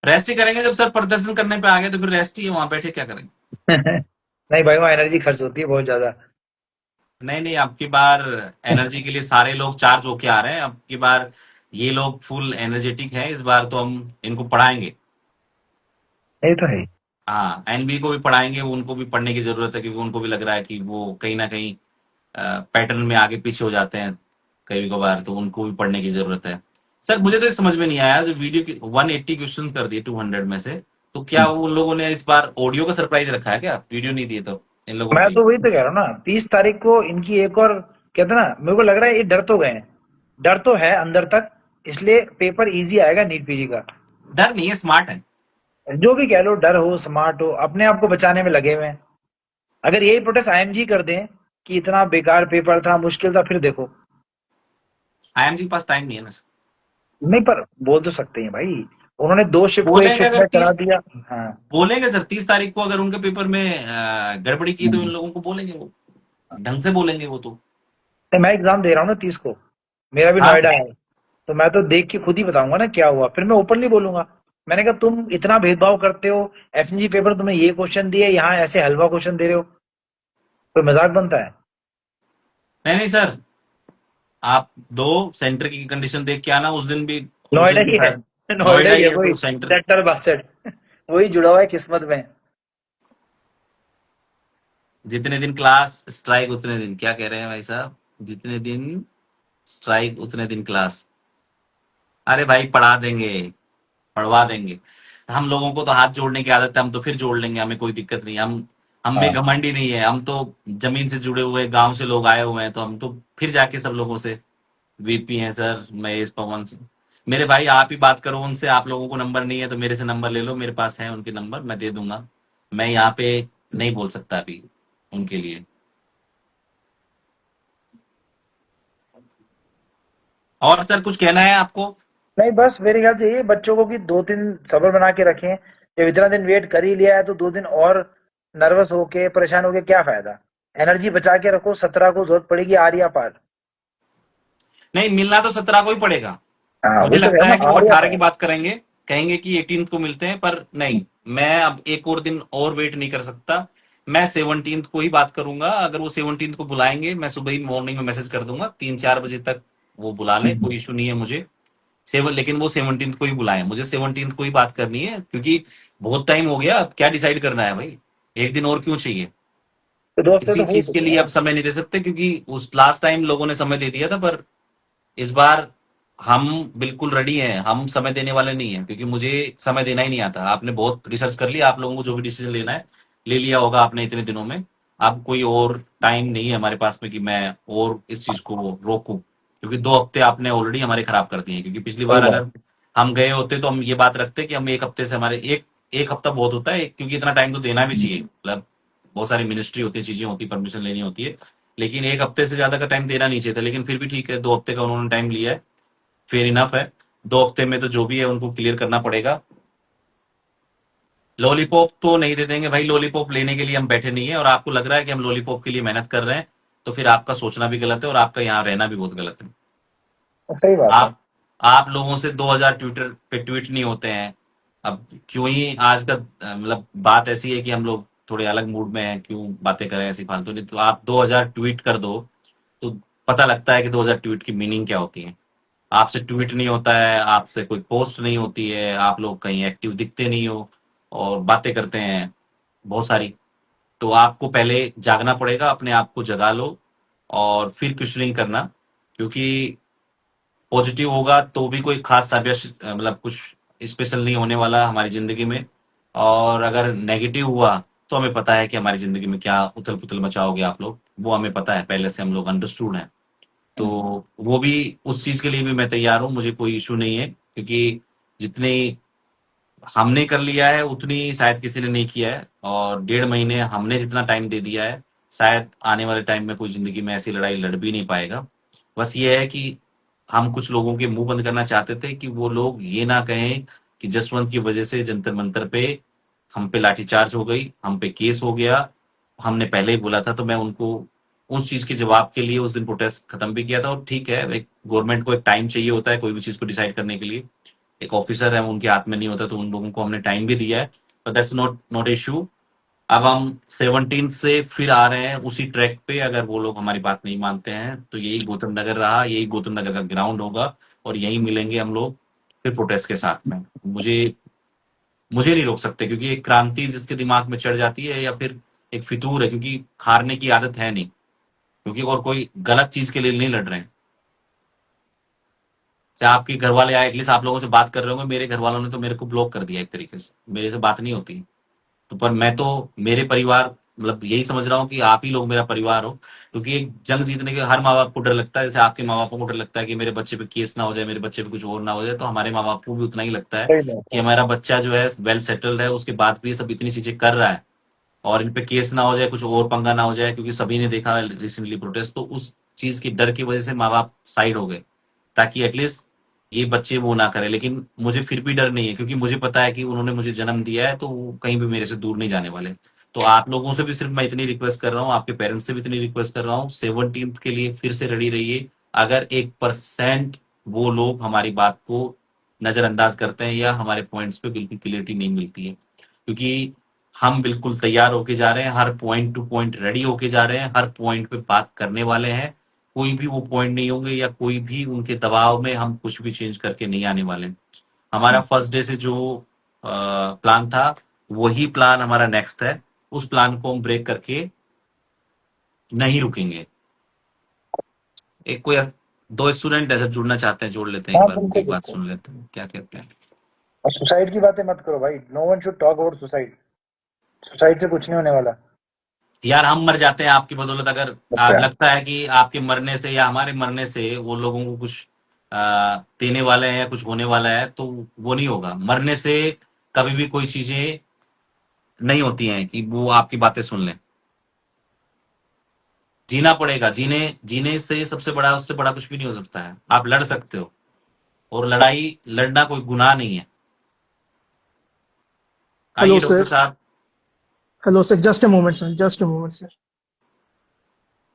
रेस्ट ही करेंगे, जब सर प्रदर्शन करने पे आ गए तो फिर रेस्ट ही है, वहां बैठे क्या करेंगे। नहीं भाई, वहाँ एनर्जी खर्च होती है बहुत ज्यादा। नहीं नहीं, अब की बार एनर्जी के लिए सारे लोग चार्ज होके आ रहे हैं, अब की बार ये लोग फुल एनर्जेटिक हैं, इस बार तो हम इनको पढ़ाएंगे। ये तो है ही। हाँ, एनबी को भी पढ़ाएंगे, उनको भी पढ़ने की जरूरत है, क्योंकि उनको भी लग रहा है कि वो कहीं ना कहीं पैटर्न में आगे पीछे हो जाते हैं कभी कभार, तो उनको भी पढ़ने की जरूरत है। सर मुझे तो ये समझ में नहीं आया, जो वीडियो की 180 क्वेश्चन कर दिए 200 में से, तो क्या वो लोगों ने इस बार ऑडियो का सरप्राइज रखा है क्या, वीडियो नहीं दिए तो इन लोगों मैं के लिए। तो वही तो कह रहा हूँ ना, 30 तारीख को इनकी एक और, कहते हैं ना, मेरे को लग रहा है ये डर तो गए हैं, डर तो है अंदर तक, इसलिए पेपर इजी आएगा नीट पीजी का। डर नहीं है, स्मार्ट है। जो भी कह लो, डर हो स्मार्ट हो, अपने आप को बचाने में लगे हुए हैं। अगर यही प्रोटेस्ट आईएमजी कर दें कि इतना बेकार पेपर था, मुश्किल था, फिर देखो। आईएमजी के पास टाइम नहीं है ना। नहीं, पर बोल तो सकते हैं भाई, उन्होंने 2 शिफ्ट को एक बोलेंगे शिफ्ट अगर में करा 30, दिया। हाँ। बोलेंगे सर 30 तारीख को अगर उनके पेपर में गड़बड़ी की तो इन लोगों को बोलेंगे, वो ढंग से बोलेंगे वो तो। नहीं, मैं एग्जाम दे रहा हूँ ना 30 को, मेरा भी हाँ नोएडा सर। है। तो मैं तो देख के खुद ही बताऊंगा ना क्या हुआ, फिर मैं ओपनली बोलूंगा। मैंने कहा तुम इतना भेदभाव करते हो, एफएनजी पेपर तुमने ये क्वेश्चन दिए, यहाँ ऐसे हलवा क्वेश्चन दे रहे हो, कोई मजाक बनता है? नहीं नहीं सर, आप दो सेंटर की कंडीशन देख के आना उस दिन भी। उस नोएडा दिन भी ही है। शायद नोएडा नोएडा ही ही है है कोई, तो सेंटर। सेक्टर 62। वही जुड़ा हुआ है किस्मत में। जितने दिन क्लास स्ट्राइक उतने दिन, क्या कह रहे हैं भाई साहब, जितने दिन स्ट्राइक उतने दिन क्लास। अरे भाई पढ़ा देंगे, पढ़वा देंगे। हम लोगों को तो हाथ जोड़ने की आदत है, हम तो फिर जोड़ लेंगे, हमें कोई दिक्कत नहीं। हम भी हाँ। घमंडी नहीं है, हम तो जमीन से जुड़े हुए गांव से लोग आए हुए हैं, तो हम तो फिर जाके सब लोगों से, वीपी हैं सर महेश पवन से, मेरे भाई आप ही बात करो उनसे, आप लोगों को नंबर नहीं है तो मेरे से नंबर ले लो, मेरे पास है उनके नंबर, मैं दे दूंगा। मैं यहाँ पे नहीं बोल सकता अभी उनके लिए। और सर कुछ कहना है आपको। नहीं, बस मेरे ख्याल से ये बच्चों को कि 2 दिन सब्र बना के रखें। जब इतना दिन वेट कर ही लिया है तो 2 दिन और नर्वस होके परेशान होके क्या फायदा। एनर्जी बचा के रखो, 17 को जरूरत पड़ेगी आर्या पार। नहीं, मिलना तो 17 को ही पड़ेगा। हाँ, मुझे वही तो कह लगता रहा है कि हूँ ना, वो आर्या 18 की पार। बात करेंगे, कहेंगे कि 18 को मिलते हैं, पर नहीं, मैं अब एक और दिन और वेट नहीं कर सकता। मैं 17 को ही बात करूंगा, अगर वो 17 को बुलाएंगे मैं सुबह ही मॉर्निंग में मैसेज कर दूंगा, 3-4 बजे तक वो बुला ले, कोई इशू नहीं है मुझे। लेकिन वो 17 को ही बुलाएं, मुझे 17 को ही बात करनी है, क्योंकि बहुत टाइम हो गया, अब क्या डिसाइड करना है भाई, एक दिन और क्यों चाहिए। तो 2 हफ्ते किसी तो हो ही चीज के चुके लिए हैं। अब समय नहीं दे सकते, क्योंकि उस लास्ट टाइम लोगों ने समय दे दिया था, पर इस बार हम बिल्कुल रेडी हैं, हम समय देने वाले नहीं हैं, क्योंकि मुझे समय देना ही नहीं आता। आपने बहुत रिसर्च कर लिया, आप लोगों को जो भी डिसीजन लेना है ले लिया होगा आपने इतने दिनों में। अब कोई और टाइम नहीं है हमारे पास में कि मैं और इस चीज को रोकूं, क्योंकि 2 हफ्ते आपने ऑलरेडी हमारे खराब कर दिए हैं। क्योंकि पिछली सही बार बात। अगर हम गए होते तो हम ये बात रखते कि हम एक हफ्ते से हमारे एक एक हफ्ता बहुत होता है, क्योंकि इतना टाइम तो देना भी चाहिए, मतलब बहुत सारी मिनिस्ट्री होती है, चीजें होती है, परमिशन लेनी होती है, लेकिन एक हफ्ते से ज्यादा का टाइम देना नहीं चाहिए था। लेकिन फिर भी ठीक है, 2 हफ्ते का उन्होंने टाइम लिया है, फेयर इनफ है। 2 हफ्ते में तो जो भी है उनको क्लियर करना पड़ेगा। लॉलीपॉप तो नहीं दे देंगे भाई, लॉलीपॉप लेने के लिए हम बैठे नहीं है, और आपको लग रहा है कि हम लॉलीपॉप के लिए मेहनत कर रहे हैं, तो फिर आपका सोचना भी गलत है और आपका यहाँ रहना भी बहुत गलत है। सही बात है। आप लोगों से 2000 ट्विटर पे ट्वीट नहीं होते हैं। अब क्यों ही आज का मतलब बात ऐसी है कि हम लोग थोड़े अलग मूड में हैं, क्यों बातें करें ऐसी फालतू, नहीं तो आप 2000 ट्वीट कर दो, तो पता लगता है कि 2000 ट्वीट की मीनिंग क्या होती है। आपसे ट्वीट नहीं होता है, आपसे कोई पोस्ट नहीं होती है, आप लोग कहीं एक्टिव दिखते नहीं हो, और बातें करते हैं बहुत सारी। तो आपको पहले जागना पड़ेगा, अपने आप को जगा लो, और फिर कुछ नहीं करना, क्योंकि पॉजिटिव होगा तो भी कोई खास साबियत मतलब कुछ स्पेशल नहीं होने वाला हमारी जिंदगी में। और अगर नेगेटिव हुआ तो हमें पता है कि हमारी जिंदगी में क्या उथल पुथल मचाओगे आप लोग, वो हमें पता है पहले से, हम लोग अंडरस्टूड हैं। तो वो भी, उस चीज के लिए भी मैं तैयार हूं, मुझे कोई इशू नहीं है, क्योंकि जितनी हमने कर लिया है उतनी शायद किसी ने नहीं किया है, और 1.5 महीने हमने जितना टाइम दे दिया है, शायद आने वाले टाइम में कोई जिंदगी में ऐसी लड़ाई लड़ भी नहीं पाएगा। बस ये है कि हम कुछ लोगों के मुंह बंद करना चाहते थे, कि वो लोग ये ना कहें कि जसवंत की वजह से जंतर मंतर पे हम पे लाठीचार्ज हो गई, हम पे केस हो गया। हमने पहले ही बोला था, तो मैं उनको उस चीज के जवाब के लिए उस दिन प्रोटेस्ट खत्म भी किया था। और ठीक है, एक गवर्नमेंट को एक टाइम चाहिए होता है कोई भी चीज को डिसाइड करने के लिए। एक ऑफिसर है, उनके हाथ में नहीं होता, तो उन लोगों को हमने टाइम भी दिया है, but that's not not issue. अब हम 17 से फिर आ रहे हैं उसी ट्रैक पे। अगर वो लोग हमारी बात नहीं मानते हैं तो यही गौतम नगर रहा, यही गौतम नगर का ग्राउंड होगा, और यही मिलेंगे हम लोग फिर प्रोटेस्ट के साथ में। मुझे मुझे नहीं रोक सकते, क्योंकि एक क्रांति जिसके दिमाग में चढ़ जाती है, या फिर एक फितूर है, क्योंकि हारने की आदत है नहीं, क्योंकि और कोई गलत चीज के लिए नहीं लड़ रहे हैं। चाहे आपके घर वाले आए, एटलीस्ट आप लोगों से बात कर रहे होंगे, मेरे घर वालों ने तो मेरे को ब्लॉक कर दिया एक तरीके से, मेरे से बात नहीं होती। तो पर मैं तो मेरे परिवार, मतलब यही समझ रहा हूँ कि आप ही लोग मेरा परिवार हो, क्योंकि एक जंग जीतने के हर माँ बाप को डर लगता है। जैसे आपके माँ बापों को डर लगता है कि मेरे बच्चे पे केस ना हो जाए, मेरे बच्चे पे कुछ और ना हो जाए, तो हमारे माँ बाप को भी उतना ही लगता है सही बात कि है। हमारा बच्चा जो है वेल सेटल्ड है, उसके बाद भी ये सब इतनी चीजें कर रहा है, और इन पे केस ना हो जाए, कुछ और पंगा ना हो जाए, क्योंकि सभी ने देखा रिसेंटली प्रोटेस्ट, तो उस चीज की डर की वजह से माँ बाप साइड हो गए, ताकि एटलीस्ट ये बच्चे वो ना करें। लेकिन मुझे फिर भी डर नहीं है, क्योंकि मुझे पता है कि उन्होंने मुझे जन्म दिया है, तो वो कहीं भी मेरे से दूर नहीं जाने वाले। तो आप लोगों से भी सिर्फ मैं इतनी रिक्वेस्ट कर रहा हूँ, आपके पेरेंट्स से भी इतनी रिक्वेस्ट कर रहा हूँ, 17 के लिए फिर से रेडी रहिए। अगर 1% वो लोग हमारी बात को नजरअंदाज करते हैं, या हमारे पॉइंट्स पे बिल्कुल क्लियरिटी नहीं मिलती है, क्योंकि हम बिल्कुल तैयार होके जा रहे हैं, हर पॉइंट टू पॉइंट रेडी होके जा रहे हैं, हर पॉइंट पे बात करने वाले हैं। कोई भी वो पॉइंट नहीं होंगे, या कोई भी उनके दबाव में हम कुछ भी चेंज करके नहीं आने वाले। हमारा फर्स्ट डे से जो प्लान था, वही प्लान हमारा नेक्स्ट है। उस प्लान को हम ब्रेक करके नहीं रुकेंगे। एक कोई दो स्टूडेंट ऐसा जुड़ना चाहते हैं, जोड़ लेते हैं, एक हाँ बार उनकी बिल्कुल बात बिल्कुल। सुन लेते हैं, क्या कहते हैं। और सुसाइड की बातें मत करो भाई, no one should talk about suicide. Suicide से कुछ नहीं होने वाला। यार हम मर जाते हैं आपकी बदौलत, अगर अच्छा। लगता है कि आपके मरने से या हमारे मरने से वो लोगों को कुछ देने वाले हैं या कुछ होने वाला है, तो वो नहीं होगा। मरने से कभी भी कोई चीजें नहीं होती हैं कि वो आपकी बातें सुन लें। जीना पड़ेगा, जीने जीने से सबसे बड़ा, उससे बड़ा कुछ भी नहीं हो सकता है। आप लड़ सकते हो, और लड़ाई लड़ना कोई गुनाह नहीं है। Hello, आइए डॉक्टर sir. साहब। Hello, sir. Just a moment, sir. Just a moment, sir.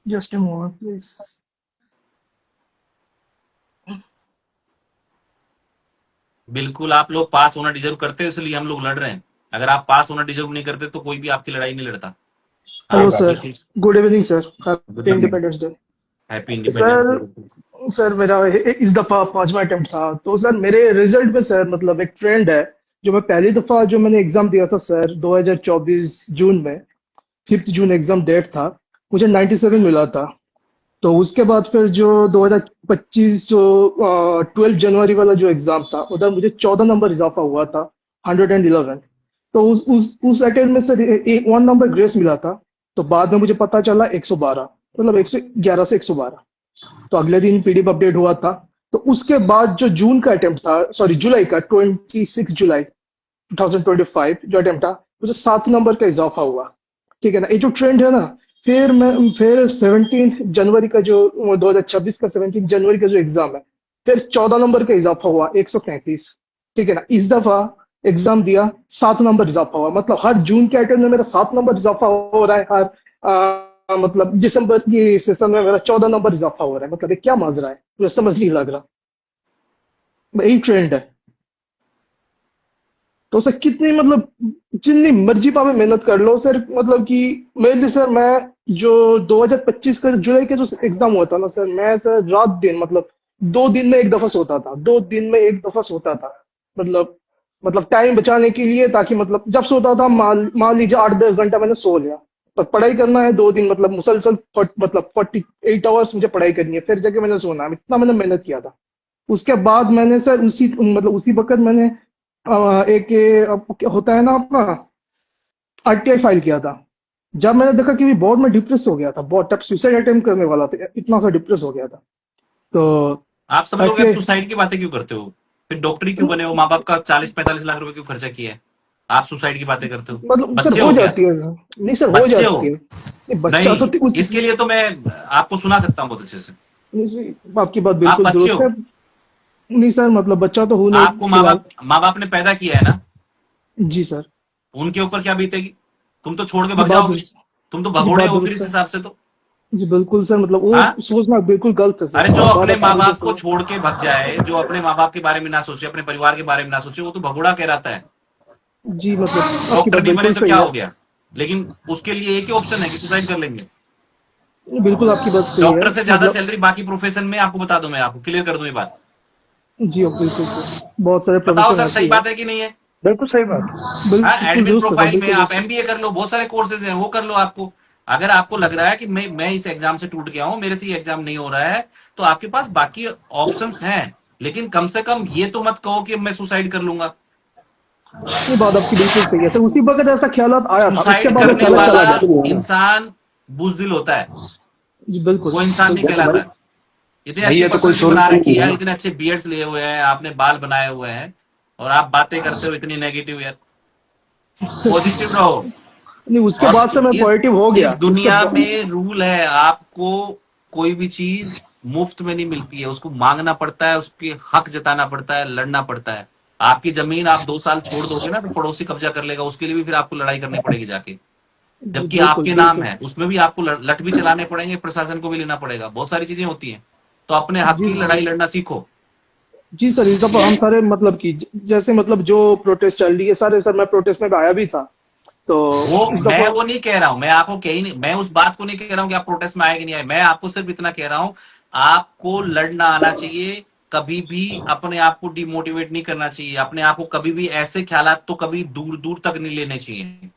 Just a moment, please. बिल्कुल, आप लोग पास होना डिजर्व करते हो, इसलिए हम लोग लड़ रहे हैं। अगर आप पास होना डिजर्व नहीं करते तो कोई भी आपकी लड़ाई नहीं लड़ता। सही Hello, आप बात sir. ये चीज, Good evening, sir. Good Happy evening, Independence Day. Happy independence sir day. Sir मेरा इस दफा पांचवा अटेम्प्ट था, तो सर मेरे रिजल्ट में सर मतलब एक ट्रेंड है। जो मैं पहली दफा जो मैंने एग्जाम दिया था सर 2024 जून में, 5 जून एग्जाम डेट था, मुझे 97 मिला था। तो उसके बाद फिर जो 2025 जो 12 जनवरी वाला जो एग्जाम था, उधर मुझे 14 नंबर इजाफा हुआ था, 111। तो उस अटेम्प्ट में सर एक 1 नंबर ग्रेस मिला था। तो बाद में मुझे पता चला 112, मतलब 111 से 112। तो अगले दिन पीडीएफ अपडेट हुआ था। तो उसके बाद जो जून का अटेम्प्ट था, सॉरी जुलाई का, 26 जुलाई 2025 जो अटेम्प्ट था, मुझे 7 नंबर का इजाफा हुआ। ठीक है ना, ये जो ट्रेंड है ना। फिर 17 जनवरी का जो 2026 का 17 जनवरी का जो एग्जाम है, फिर 14 नंबर का इजाफा हुआ, 135। ठीक है ना, इस दफा एग्जाम दिया, 7 नंबर इजाफा हुआ। मतलब हर जून के अटेम्प्ट में मेरा 7 नंबर इजाफा हो रहा है। मतलब दिसंबर की सेशन में मेरा 14 नंबर इजाफा हो रहा है। मतलब ये क्या माजरा है, मुझे समझ नहीं लग रहा। यही ट्रेंड है। तो सर कितनी मतलब जितनी मर्जी पावे मेहनत कर लो सर, मतलब कि मेरे लिए सर, मैं जो 2025 का जुलाई का जो एग्जाम हुआ था ना सर, मैं सर रात दिन मतलब 2 दिन में एक दफा सोता था, 2 दिन में एक दफा सोता था। मतलब मतलब टाइम बचाने के लिए, ताकि मतलब जब सोता था मान लीजिए 8-10 घंटा मैंने सो लिया। पर पढ़ाई करना है 2 दिन, मतलब मुसलसल मतलब 48 आवर्स मुझे पढ़ाई करनी है, फिर जाके मैंने सोना है। इतना मैंने मेहनत किया था। उसके बाद मैंने सर उसी वक्त मैंने एक क्या होता है ना अपना, आरटीआई फाइल किया था। जब मैंने देखा कि बहुत मैं डिप्रेस हो गया था, बहुत टफ सुसाइड अटेम्प्ट करने वाला था, इतना सा डिप्रेस हो गया था। तो आप सब लोग आरटीआई सुसाइड की बातें क्यों करते हो? फिर डॉक्टरी क्यों बने हो? माँ बाप का 40-45 लाख रुपए क्यों खर्चा किया है? आप सुसाइड की बातें करते हो? मतलब सर बच्चे हो हो क्या? जाती है सर। नहीं सर, हो बच्चे हो? जाती है। नहीं, बच्चा तो नहीं, उस इसके लिए तो मैं आपको सुना सकता हूँ बहुत अच्छे से। नहीं सर, आपकी बात आप बिल्कुल बच्चे दुरुस्त हो, है। नहीं सर, मतलब बच्चा तो हूं नहीं आपको फिलहाल। माँ बाप ने पैदा किया है ना, जी सर। उनके ऊपर क्या बीतेगी? तुम तो छोड़ के ये भग बात जाओगे। दुरुस्त। तुम तो ये भगोड़े बात हो फिर दुरुस्त इस है। हिसाब से तो। जी बिल्कुल सर, मतलब वो हाँ, सोचना बिल्कुल गलत है अरे सर, जो आप बात अपने आपकी माँ बिल्कुल बाप सही को है। छोड़ के भग जाए, जो अपने माँ बाप के बारे में ना सोचे, अपने परिवार के बारे में ना सोचे, वो तो भगोड़ा कहलाता है। जी मतलब आपकी डॉक्टर बात नहीं बने बिल्कुल तो सही क्या है। हो गया, लेकिन उसके लिए एक ही ऑप्शन है कि सुसाइड कर लेंगे। बिल्कुल आपकी बात सही है, डॉक्टर से ज्यादा मतलब सैलरी बाकी प्रोफेशन में, आपको बता दूं, मैं आपको क्लियर कर दूं ये बात। जी अब बिल्कुल सर, बहुत सारे बताओ प्रोफेशन सर, ऐसे सही ही है। बात है कि नहीं है? बिल्कुल सही बात है। हाँ, बिल्कुल एडमिन दुरुस्त है सर, प्रोफाइल में बिल्कुल आप दुरुस्त है। एमबीए कर लो, बहुत सारे कोर्सेज हैं, वो कर लो। आपको अगर आपको लग रहा है कि मैं इस एग्जाम से टूट गया हूं, मेरे से ये एग्जाम नहीं हो रहा है, तो आपके पास बाकी ऑप्शंस हैं। लेकिन कम से कम ये तो मत कहो कि मैं सुसाइड कर लूंगा। ये बात आपकी बिल्कुल सही है सर, उसी वक्त ऐसा ख्याल आया था, उसके सुसाइड बाद वो करने ख्याल वाला चला गया। इंसान बुजदिल होता है, जी बिल्कुल वो इंसान नहीं बिल्कुल। कहलाता। इतने भाई अच्छी ये तो कोई पर्सनैलिटी बना सोल्यूशन रखी नहीं है है यार, ना। इतने अच्छे बियर्ड्स लिए हुए हैं आपने, बाल बनाए हुए हैं, और आप बातें करते हो इतनी नेगेटिव यार। पॉजिटिव रहो। नहीं, उसके और बाद से मैं इस पॉजिटिव हो इस गया उसके दुनिया बाद। में रूल है, आपको कोई भी चीज मुफ्त में नहीं मिलती है, उसको मांगना पड़ता है, उसके हक जताना पड़ता है, लड़ना पड़ता है। आपकी जमीन आप 2 साल छोड़ दोगे ना, तो पड़ोसी कब्जा कर लेगा, उसके लिए भी फिर आपको लड़ाई करनी पड़ेगी जाके। जी जबकि बिल्कुल आपके नाम बिल्कुल। है, उसमें भी आपको लठ भी चलाने पड़ेंगे, प्रशासन को भी लेना पड़ेगा, बहुत सारी चीजें होती हैं। तो अपने हक जी की लड़ाई लड़ना सीखो। जी सर, इस दफा हम सारे मतलब कि जैसे मतलब जो प्रोटेस्ट चल रही है सारे सर, मैं प्रोटेस्ट में आया भी था, तो वो इस मैं दफा। वो नहीं कह रहा हूं, मैं आपको कहीं नहीं, मैं उस बात को नहीं कह रहा हूं कि आप प्रोटेस्ट में आए कि नहीं आए, मैं आपको सिर्फ इतना कह रहा हूं, आपको लड़ना आना चाहिए। कभी भी अपने आप को डिमोटिवेट नहीं करना चाहिए, अपने आप को कभी भी ऐसे ख्यालात तो कभी दूर दूर तक नहीं लेने चाहिए।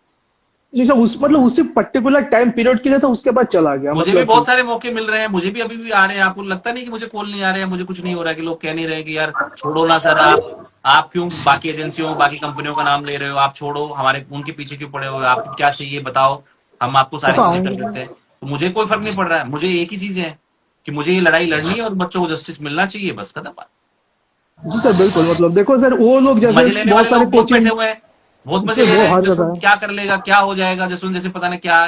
नहीं सर, उस मतलब उसी पर्टिकुलर टाइम पीरियड के लिए था, उसके बाद चला गया मुझे भी मतलब बहुत कि। सारे मौके मिल रहे हैं, मुझे भी अभी भी आ रहे हैं। आपको लगता नहीं कि मुझे कॉल नहीं आ रहे हैं, मुझे कुछ नहीं हो रहा है, कि लोग कह नहीं रहे कि यार छोड़ो ना सर, आप क्यों बाकी एजेंसियों बाकी कंपनियों का नाम ले रहे हो, आप छोड़ो, हमारे उनके पीछे क्यों पड़े हो, आपको क्या चाहिए बताओ, हम आपको सारी चीजें कर बताऊं। देते हैं। तो मुझे कोई फर्क नहीं पड़ रहा है, मुझे एक ही चीज है कि मुझे ये लड़ाई लड़नी है और बच्चों को जस्टिस मिलना चाहिए, बस खत्म बात। जी सर बिल्कुल, मतलब देखो सर, वो लोग जैसे मजे लेने वाले बहुत सारे लोग बहुत बैठे कोचिंग हुए हैं, बहुत मजे से ले वो रहे हैं। हर जगह जसवंत है। क्या कर लेगा, क्या हो जाएगा जसवंत जैसे, पता नहीं क्या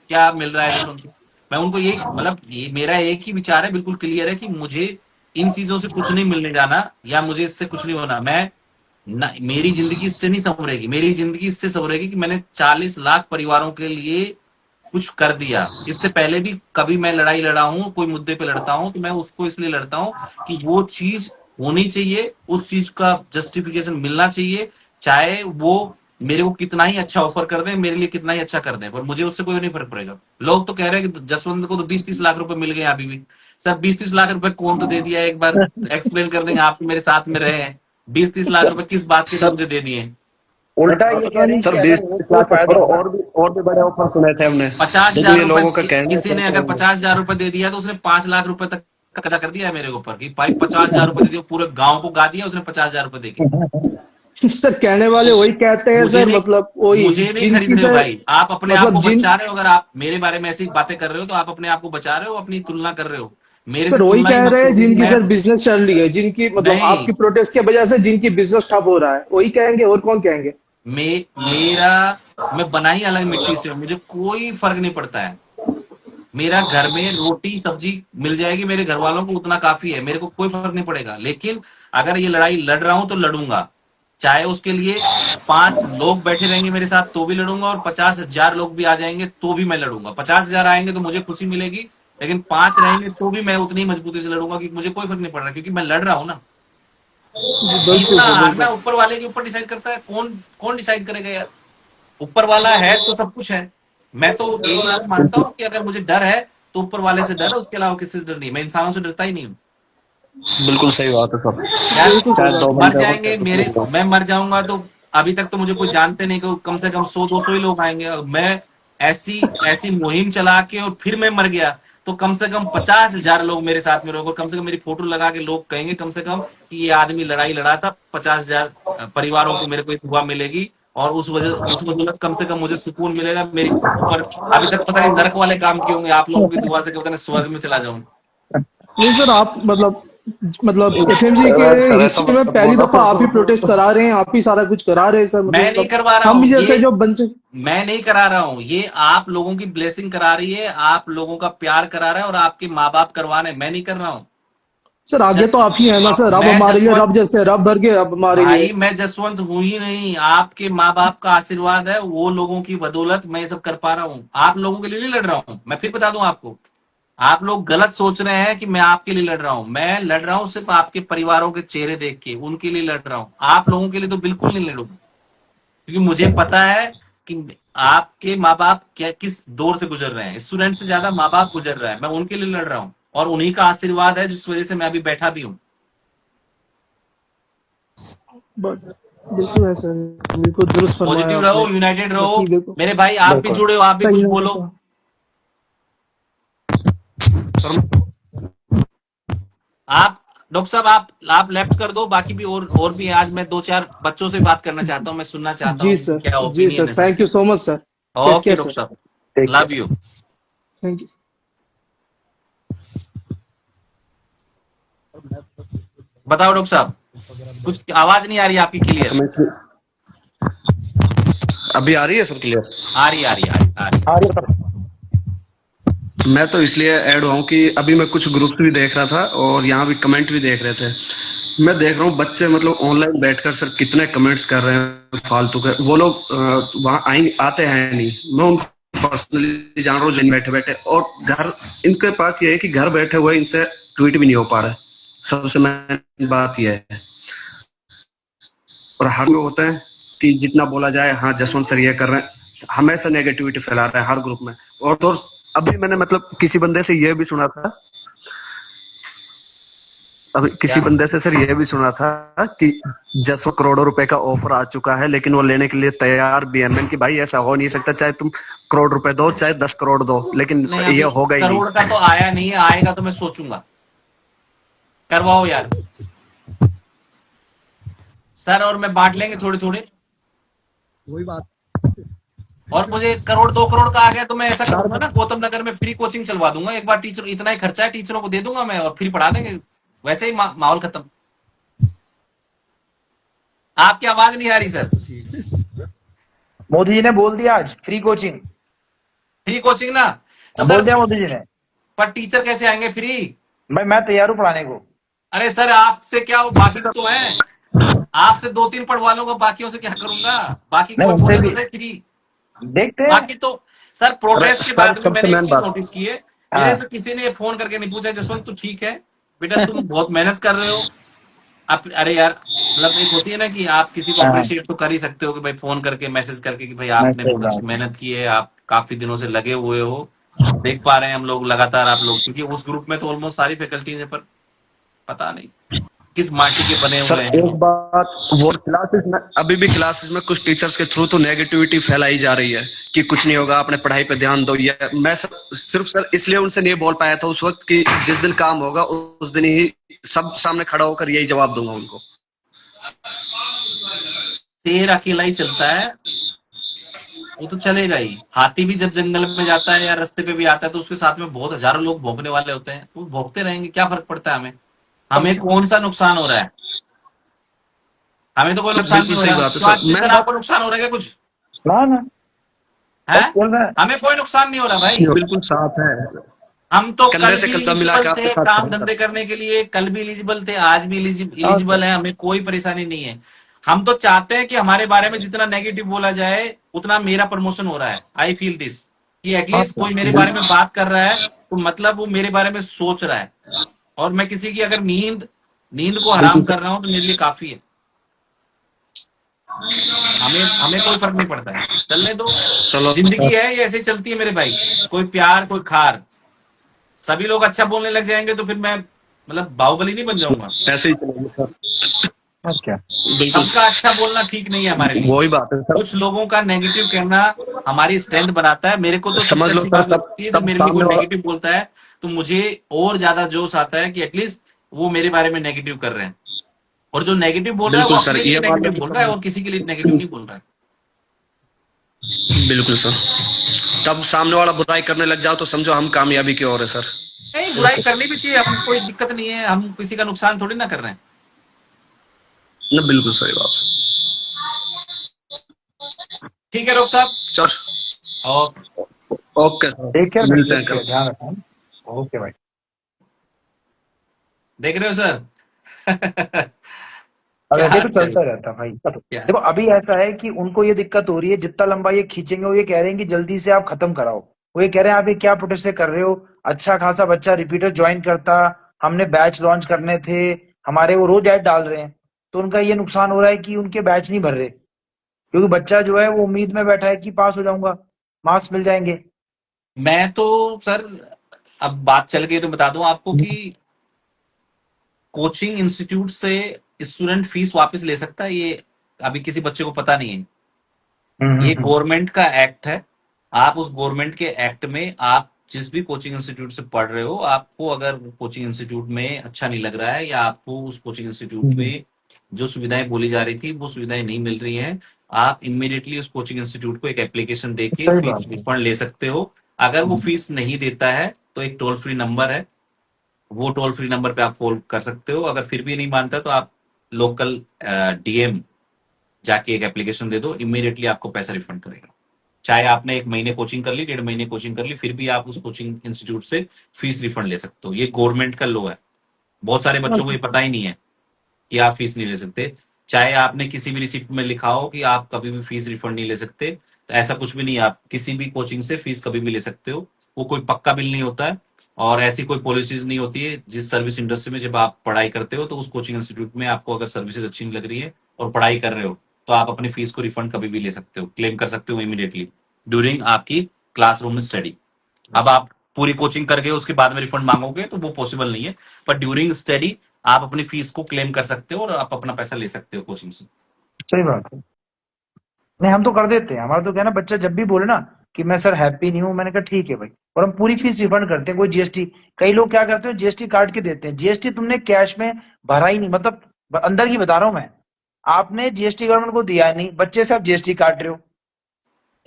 क्या मिल रहा है जसवंत को। मैं उनको ये मतलब, ये मेरा एक ही विचार है, बिल्कुल क्लियर है कि मुझे इन चीजों से कुछ नहीं मिलने जाना, या मुझे इससे कुछ नहीं होना। मैं ना, मेरी जिंदगी इससे नहीं संवरेगी, मेरी जिंदगी इससे संवरेगी कि मैंने 40 लाख परिवारों के लिए कुछ कर दिया। इससे पहले भी कभी मैं लड़ाई लड़ा हूं, कोई मुद्दे पे लड़ता हूं, तो मैं उसको इसलिए लड़ता हूं कि वो चीज होनी चाहिए, उस चीज का जस्टिफिकेशन मिलना चाहिए। चाहे वो मेरे को कितना ही अच्छा ऑफर कर दें, मेरे लिए कितना ही अच्छा कर दें, पर मुझे उससे कोई नहीं फर्क पड़ेगा। लोग तो कह रहे हैं कि जसवंत को तो 20-30 लाख रुपए मिल गए अभी भी। सर 20-30 लाख रुपए कौन तो दे दिया, एक बार एक्सप्लेन कर देंगे? आप तो मेरे साथ में रहे हैं, 20-30 लाख रुपए किस बात के लिए सर मुझे दे दिए? बेटा ये कह उल्टा रहे हैं सर कि बीस अगर वो तीस कोई लाख का फायदा छोड़ो, होता। और भी बड़े ऑफर सुने थे हमने। पचास लेकिन हजार ये लोगों का रुपए कहना है किसी ने अगर 50,000 रुपए दे दिया, तो उसने 5 लाख रुपए तक का कब्जा कर दिया है मेरे ऊपर, कि भाई 50,000 रुपए दे दिए, पूरे गांव को गा दिया उसने 50,000 रुपए देके। सर कहने वाले वही कहते हैं मुझे सर, नहीं मतलब वही मुझे नहीं जिनकी खरीदने हो सर, भाई। आप अपने आप मतलब को जिन बचा रहे हो, अगर आप मेरे बारे में ऐसी बातें कर रहे हो, तो आप अपने आप को बचा रहे हो, अपनी तुलना कर रहे हो। मेरे से सर वही तुलना ही कह मत रहे हैं करो, क्योंकि जिनकी मैं सर बिजनेस चल रही है, जिनकी मतलब नहीं आपकी प्रोटेस्ट की वजह से जिनकी बिजनेस ठप हो रहा है, वही कहेंगे और कौन कहेंगे। मेरा मैं बनाई अलग मिट्टी से हूं, मुझे कोई फर्क नहीं पड़ता है। मेरा घर में रोटी सब्जी मिल जाएगी, मेरे घर वालों को उतना काफी है, मेरे को कोई फर्क नहीं पड़ेगा। लेकिन अगर ये लड़ाई लड़ रहा हूं तो लड़ूंगा, चाहे उसके लिए 5 लोग बैठे रहेंगे मेरे साथ तो भी लड़ूंगा, और 50,000 लोग भी आ जाएंगे तो भी मैं लड़ूंगा। 50,000 आएंगे तो मुझे खुशी मिलेगी, लेकिन 5 रहेंगे तो भी मैं उतनी मजबूती से लड़ूंगा, क्योंकि मुझे कोई फर्क नहीं पड़ रहा, क्योंकि मैं लड़ रहा हूं ना। जी बिल्कुल जीतना सर हारना बिल्कुल। ऊपर वाले के ऊपर डिसाइड करता है। कौन कौन डिसाइड करेगा यार? ऊपर वाला है तो सब कुछ है। मैं तो एक ही चीज मानता हूं कि अगर मुझे डर है तो ऊपर वाले से डर है, उसके अलावा किसी से डर नहीं। मैं इंसानों से डरता ही नहीं हूं बिल्कुल सही बात है सर। यार। बिल्कुल सही चाहे बात दो है। मर बंदे हो चाहे जाएंगे कुछ मेरे, लोग हो। मैं मर जाऊंगा तो अभी तक तो मुझे कोई जानते नहीं, कि कम से कम 100-200 ही लोग आएंगे। और मैं ऐसी ऐसी मुहिम चला के और फिर मैं मर गया, तो कम से कम 50,000 लोग मेरे साथ में रहोगे, कम से कम मेरी फोटो लगा के लोग कहेंगे कम से कम कि ये आदमी लड़ाई लड़ा था। 50,000 परिवारों को मेरे को एक दुआ मिलेगी, और उस बदौलत कम से कम मुझे सुकून मिलेगा। मेरी ऊपर अभी तक पता नहीं नरक वाले काम किए होंगे, आप लोगों की दुआ से पता नहीं स्वर्ग में चला जाऊं। नहीं सर, आप मतलब एफएमजी के सर ऐसा हिस्ट्री में मत पहली बोलो। दफा आप ही प्रोटेस्ट करा रहे हैं, आप ही सारा कुछ करा रहे हैं सर, मैं नहीं मतलब करवा रहा हम हूं भी ये, जैसे जो बंचे। मैं नहीं करा रहा हूं ये, आप लोगों की ब्लेसिंग करा रही है, आप लोगों का प्यार करा रहा है, और आपके माँ बाप करवा रहे हैं, मैं नहीं कर रहा हूं। सर आगे तो आप ही है ना सर, अब मैं हमारे लिए जसवंत, रब जैसे रब भर के अब हमारे लिए। भाई मैं जसवंत हूं ही नहीं, आपके माँ बाप का आशीर्वाद है, वो लोगों की बदौलत मैं ये सब कर पा रहा हूं। आप लोगों के लिए नहीं लड़ रहा हूं, मैं फिर बता दूं आपको। आप लोग गलत सोच रहे हैं कि मैं आपके लिए लड़ रहा हूं। मैं लड़ रहा हूं सिर्फ आपके परिवारों के चेहरे देख के, उनके लिए लड़ रहा हूं। आप लोगों के लिए तो बिल्कुल नहीं लड़ूंगा, क्योंकि मुझे पता है कि आपके माँ बाप क्या किस दौर से गुजर रहे हैं। स्टूडेंट से ज्यादा माँ बाप गुजर रहा है, मैं उनके लिए लड़ रहा हूं, और उन्हीं का आशीर्वाद है जिस वजह से मैं अभी बैठा भी हूं। बट बिल्कुल है सर, बिल्कुल दुरुस्त फरमाया पॉजिटिव रहो, आपने। यूनाइटेड रहो। बाकी देखो, मेरे भाई आप भी बिल्कुल। जुड़े हो, आप भी सही कुछ है बोलो। तो। सर आप डॉक्टर साहब, आप लेफ्ट कर दो, बाकी भी और भी हैं। आज मैं दो चार बच्चों से बात करना चाहता हूं, मैं सुनना चाहता जी हूँ सर, क्या जी सर, ओपिनियन है थैंक यू सबका। So much sir. Take okay care doctor sir. साहब, take love care. You. Thank you. बताओ डॉक्टर साहब, कुछ आवाज नहीं आ रही आपकी क्लियर। तो मैं अभी आ रही है सर क्लियर? आ रही, आ रही, आ रही, आ रही। हाँ, ये सर। मैं तो इसलिए ऐड हुआ हूँ कि अभी मैं कुछ ग्रुप्स भी देख रहा था और यहाँ भी कमेंट भी देख रहे थे। मैं देख रहा हूँ बच्चे मतलब ऑनलाइन बैठकर सर कितने कमेंट्स कर रहे हैं फालतू के। वो लोग वहाँ आते हैं नहीं। मैं उनको पर्सनली जान रहा हूँ जिन बैठे बैठे, और घर इनके पास ये है कि घर बैठे हुए इनसे ट्वीट भी नहीं हो पा रहा है। सबसे मेन बात यह है। और हर में होता है कि जितना बोला जाए, हाँ जसवंत सर ये कर रहे हैं, हमेशा नेगेटिविटी फैला रहे हैं हर ग्रुप में। और तो अभी मैंने मतलब किसी बंदे से ये भी सुना था, अभी किसी क्या? बंदे से सर ये भी सुना था कि 100 करोड़ रुपए का ऑफर आ चुका है, लेकिन वो लेने के लिए तैयार भी है। मैंने कि भाई ऐसा हो नहीं सकता, चाहे तुम करोड़ रुपए दो चाहे 10 करोड़ दो, लेकिन नहीं, ये अभी होगा ही नहीं। करोड़ का तो आया नहीं है, आएगा तो मैं सोचूंगा। करवाओ यार सर, और मैं बांट लेंगे थोड़े थोड़े। वही बात। और मुझे करोड़ 2 करोड़ का आ गया तो मैं ऐसा चार करूंगा ना, गौतम नगर में फ्री कोचिंग चलवा दूंगा एक बार। टीचर इतना ही खर्चा है, टीचरों को दे दूंगा मैं और फ्री पढ़ा देंगे। वैसे ही माहौल खत्म। आपकी आवाज नहीं आ रही सर। मोदी जी ने बोल दिया आज फ्री कोचिंग। फ्री कोचिंग ना, तो बोल सर दिया मोदी जी ने। पर टीचर कैसे आएंगे फ्री? भाई मैं तैयार हूँ पढ़ाने को। अरे सर, आपसे क्या हो, बाकी तो है। आपसे 2-3 पढ़वा लूंगा, बाकियों से क्या करूंगा? बाकी नहीं, कोई उनसे बोले तो भी सही फ्री। देखते हैं। बाकी तो सर, अरे प्रोटेस्ट के सर बाद में सबसे मैंने एक मेन चीज बात, नोटिस की है। मेरे हाँ। से किसी ने फोन करके नहीं पूछा जसवंत तू ठीक है बेटा, तुम बहुत मेहनत कर रहे हो। आप अरे यार, मतलब एक होती है ना कि आप किसी को हाँ, अप्रिशिएट तो कर ही सकते हो कि भाई फोन करके मैसेज करके कि भाई मैं आपने सही बहुत अच्छी बात है। मेहनत की है, आप काफी दिनों से लगे हुए हो। देख पा रहे हैं हम लोग लगातार आप लोग, क्योंकि उस ग्रुप में तो ऑलमोस्ट सारी फैकल्टीज है, पर पता नहीं किस माटी के बने सर हुए हैं एक लोग। बात, वो क्लासेस में अभी भी क्लासेस में कुछ टीचर्स के थ्रू तो नेगेटिविटी फैलाई जा रही है कि कुछ नहीं होगा, अपने पढ़ाई पे ध्यान दो। ये मैं सिर्फ सर इसलिए उनसे नहीं बोल पाया था उस वक्त कि जिस दिन काम होगा उस दिन ही सब सामने खड़ा होकर यही जवाब दूंगा उनको। शेर अकेला ही चलता है, वो तो चलेगा ही। हाथी भी जब जंगल में जाता है या रास्ते पे भी आता है तो उसके साथ में बहुत हजारों लोग भौंकने वाले होते हैं, तो भौंकते रहेंगे, क्या फर्क पड़ता है हमें? हमें कौन सा नुकसान हो रहा है? हमें तो कोई नुकसान नहीं बिल्कुल हो सही रहा। बात है सर। स्वाति मैं सर, बात आपको नुकसान हो रहा है क्या कुछ? ना ना, है? सब बोल रहे हैं। हमें कोई नुकसान नहीं हो रहा भाई। बिल्कुल साथ है, हम तो कंधे कल से भी कंधा मिला एलिजिबल के आपके थे साथ काम खड़े हैं धंधे करने के लिए, कल भी एलिजिबल थे, आज भी और क्या। एलिजिबल है, हमें कोई परेशानी नहीं है। हम तो चाहते हैं कि हमारे बारे में जितना नेगेटिव बोला जाए उतना मेरा प्रमोशन हो रहा है। आई फील दिस कि और एटलीस्ट क्या। कोई मेरे बारे में बात कर रहा है तो मतलब वो मेरे बारे में सोच रहा है। और मैं किसी की अगर नींद नींद को हराम बिल्कुल कर रहा हूं तो मेरे लिए काफी है। हमें हमें कोई फर्क नहीं पड़ता है, चलने दो। चलो जिंदगी है ये ऐसे ही चलती है मेरे भाई। कोई प्यार कोई खार, सभी लोग अच्छा बोलने लग जाएंगे तो फिर मैं मतलब बाहुबली नहीं बन जाऊंगा। ऐसे ही चलेंगे सर। और क्या। बिल्कुल सबका अच्छा बोलना ठीक नहीं है हमारे लिए। वही बात है सर। कुछ लोगों का नेगेटिव कहना हमारी स्ट्रेंथ बनाता है। मेरे को तो सबसे समझ लो अच्छी सर, बात तब लगती है जब तब मेरे लिए कोई सामने वाला, नेगेटिव बोलता है, तो मुझे और ज्यादा जोश आता है कि एटलीस्ट वो मेरे बारे में नेगेटिव कर रहे हैं। और जो नेगेटिव बोल रहा है वो बिल्कुल सर अपने लिए ये मान लो नेगेटिव कि बोल रहा है तब, और किसी के लिए नेगेटिव नहीं बोल रहा है। बिल्कुल सर, तब सामने वाला बुराई करने लग जाओ तो समझो हम कामयाबी की ओर है सर। नहीं, बुराई करनी भी चाहिए, हम कोई दिक्कत नहीं है, हम किसी का नुकसान थोड़ी ना कर रहे हैं। ना बिल्कुल सही बात सर। ठीक है डॉक्टर साहब। चल, और ओके सर, टेक केयर भाई, मिलते हैं टेक कल। केयर, ध्यान रखना। ओके भाई। देख रहे हो सर अब क्या ऐसे तो चल चलता रहता भाई। क्या? देखो अभी ऐसा है कि उनको ये दिक्कत हो रही है, जितना लंबा ये खींचेंगे वो ये कह रहे हैं कि जल्दी से आप खत्म कराओ। वो ये कह रहे हैं आप ये क्या प्रोटेस्ट से कर रहे हो, अच्छा खासा बच्चा रिपीटर ज्वाइन करता, हमने बैच लॉन्च करने थे हमारे, वो रोज ऐड डाल रहे हैं, तो उनका ये नुकसान हो रहा है कि उनके बैच नहीं भर रहे, क्योंकि बच्चा जो है वो उम्मीद में बैठा है कि पास हो जाऊंगा, मार्क्स मिल जाएंगे। मैं तो सर, अब बात चल गई तो बता दूं आपको कि कोचिंग इंस्टीट्यूट से स्टूडेंट फीस वापस ले सकता है, ये अभी किसी बच्चे को पता नहीं है। ये हम्म। गवर्नमेंट का एक्ट है। आप उस गवर्नमेंट के एक्ट में, आप जिस भी कोचिंग इंस्टीट्यूट से पढ़ रहे हो, आपको अगर कोचिंग इंस्टीट्यूट में अच्छा नहीं लग रहा है या आपको उस कोचिंग इंस्टीट्यूट हम्म। में जो सुविधाएं बोली जा रही थी वो सुविधाएं नहीं मिल रही हैं, आप इमीडिएटली उस कोचिंग इंस्टीट्यूट को एक एप्लीकेशन देके सही फीस बात है। रिफंड ले सकते हो। अगर वो फीस नहीं देता है तो एक टोल फ्री नंबर है, वो टोल फ्री नंबर पे आप कॉल कर सकते हो। अगर फिर भी नहीं मानता तो आप लोकल डीएम जाके एक एप्लीकेशन दे दो, इमीडिएटली आपको पैसा रिफंड करेगा। चाहे आपने 1 महीने कोचिंग कर ली, 1.5 महीने कोचिंग कर ली, फिर भी आप उस कोचिंग इंस्टीट्यूट से फीस रिफंड ले सकते हो। ये गवर्नमेंट का लॉ है। बहुत सारे बच्चों को ये पता ही नहीं है कि आप फीस नहीं ले सकते। चाहे आपने किसी भी रिसिप्ट में लिखा हो कि आप कभी भी फीस रिफंड नहीं ले सकते, तो ऐसा कुछ भी नहीं है। आप किसी भी कोचिंग से फीस कभी भी ले सकते हो। वो कोई पक्का बिल नहीं होता है और ऐसी कोई पॉलिसीज नहीं होती है। जिस सर्विस इंडस्ट्री में जब आप पढ़ाई करते हो तो उस कोचिंग इंस्टीट्यूट में आपको अगर सर्विसेज अच्छी नहीं लग रही है और पढ़ाई कर रहे हो, तो आप अपनी फीस को रिफंड कभी भी ले सकते हो, क्लेम कर सकते हो इमीडिएटली ड्यूरिंग आपकी क्लासरूम में स्टडी। अब आप पूरी कोचिंग करके उसके बाद में रिफंड मांगोगे तो वो पॉसिबल नहीं है, पर ड्यूरिंग स्टडी आप अपनी फीस को क्लेम कर सकते हो और आप अपना पैसा ले सकते हो कोचिंग से। सही बात है। नहीं हम तो कर देते हैं, हमारा तो क्या है ना, बच्चा जब भी बोले ना कि मैं सर हैप्पी नहीं हूँ, मैंने कहा ठीक है भाई, और हम पूरी फीस रिफंड करते हैं। कोई जीएसटी, कई लोग क्या करते हैं जीएसटी काट के देते हैं, जीएसटी तुमने कैश में भरा ही नहीं, मतलब अंदर की बता रहा हूँ मैं, आपने जीएसटी गवर्नमेंट को दिया नहीं, बच्चे से आप जीएसटी काट रहे हो,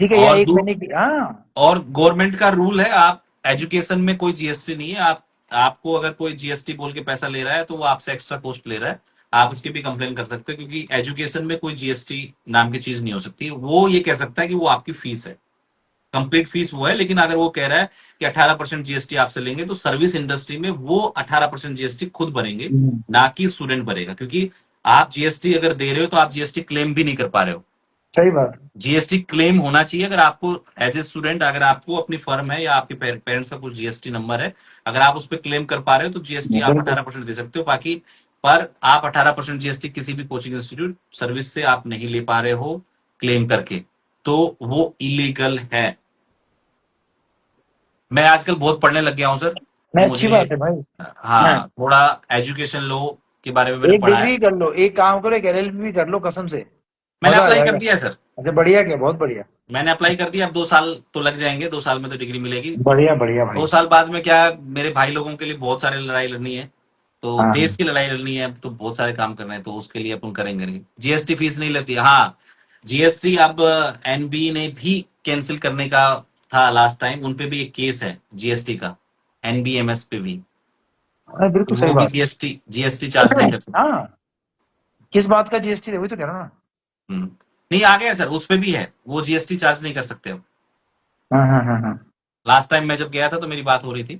ठीक है, या और एक महीने की, हाँ। और गवर्नमेंट का रूल है, आप एजुकेशन में कोई जीएसटी नहीं है। आप आपको अगर कोई जीएसटी बोल के पैसा ले रहा है तो वो आपसे एक्स्ट्रा कॉस्ट ले रहा है, आप उसकी भी कंप्लेन कर सकते हो, क्योंकि एजुकेशन में कोई जीएसटी नाम की चीज नहीं हो सकती। वो ये कह सकता है कि वो आपकी फीस है, कंप्लीट फीस वो है, लेकिन अगर वो कह रहा है कि 18% जीएसटी आपसे लेंगे, तो सर्विस इंडस्ट्री में वो 18% जीएसटी खुद भरेंगे, ना कि स्टूडेंट भरेगा। क्योंकि आप जीएसटी अगर दे रहे हो तो आप जीएसटी क्लेम भी नहीं कर पा रहे हो। सही बात। जीएसटी क्लेम होना चाहिए अगर आपको एज ए स्टूडेंट, अगर आपको अपनी फर्म है या आपके पेरेंट्स का कुछ जीएसटी नंबर है, अगर आप उस पर क्लेम कर पा रहे हो तो जीएसटी आप बिल्कुल 18% दे सकते हो। बाकी पर आप 18% जीएसटी किसी भी कोचिंग इंस्टीट्यूट सर्विस से आप नहीं ले पा रहे हो क्लेम करके, तो वो इलीगल है। मैं आजकल बहुत पढ़ने लग गया हूँ सर, तो नहीं, अच्छी मुझे, बात है भाई। हाँ, हाँ, थोड़ा एजुकेशन लॉ के बारे में मैंने एक पढ़ा है। डिग्री कर लो, एक काम करो, एक एलएलबी भी कर लो, कसम से मैंने मजा आ अप्लाई कर जाएगा। दिया है सर। अच्छा बढ़िया, क्या बहुत बढ़िया। मैंने अप्लाई कर दिया, अब 2 साल तो लग जाएंगे, 2 साल में तो डिग्री मिलेगी। बढ़िया बढ़िया दो भाई। साल बाद में क्या, मेरे भाई लोगों के लिए बहुत सारी लड़ाई लड़नी है, तो हाँ देश की लड़ाई लड़नी है, तो बहुत सारे काम करने हैं, तो उसके लिए अपन करेंगे। जीएसटी फीस नहीं लगती, हाँ। जीएसटी अब एनबी ने भी कैंसिल करने का था लास्ट टाइम, उन पे भी एक केस है जीएसटी का, एनबीएमएस पे भी, हाँ, कि बिल्कुल सही वो भी बात। जीएसटी जीएसटी चार्ज नहीं कर सकते। हाँ, किस बात का जीएसटी है, वही तो कह रहा हूँ ना। नहीं, आ गया सर, उस पे भी है, वो जीएसटी चार्ज नहीं कर सकते अब। हाँ हाँ हाँ हाँ। लास्ट टाइम मैं जब गया था तो मेरी बात हो रही थी,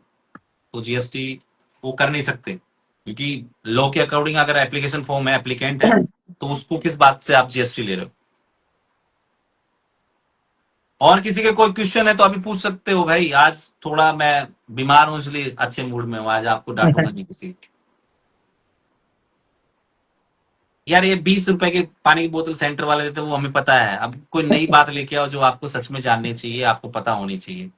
तो जीएसटी वो कर नहीं सकते, क्योंकि लॉ के अकॉर्डिंग अगर एप्लीकेशन फॉर्म है, एप्लीकेंट है, तो उसको किस बात से आप जीएसटी ले रहे हो। और किसी के कोई क्वेश्चन है तो अभी पूछ सकते हो भाई। आज थोड़ा मैं बीमार हूं, इसलिए अच्छे मूड में हूं, आज आपको डांटूंगा नहीं किसी। यार ये 20 रुपए की पानी की बोतल सेंटर वाले देते हैं, वो हमें पता है। अब कोई नई बात लेके आओ जो आपको सच में जाननी चाहिए, आपको पता होनी चाहिए।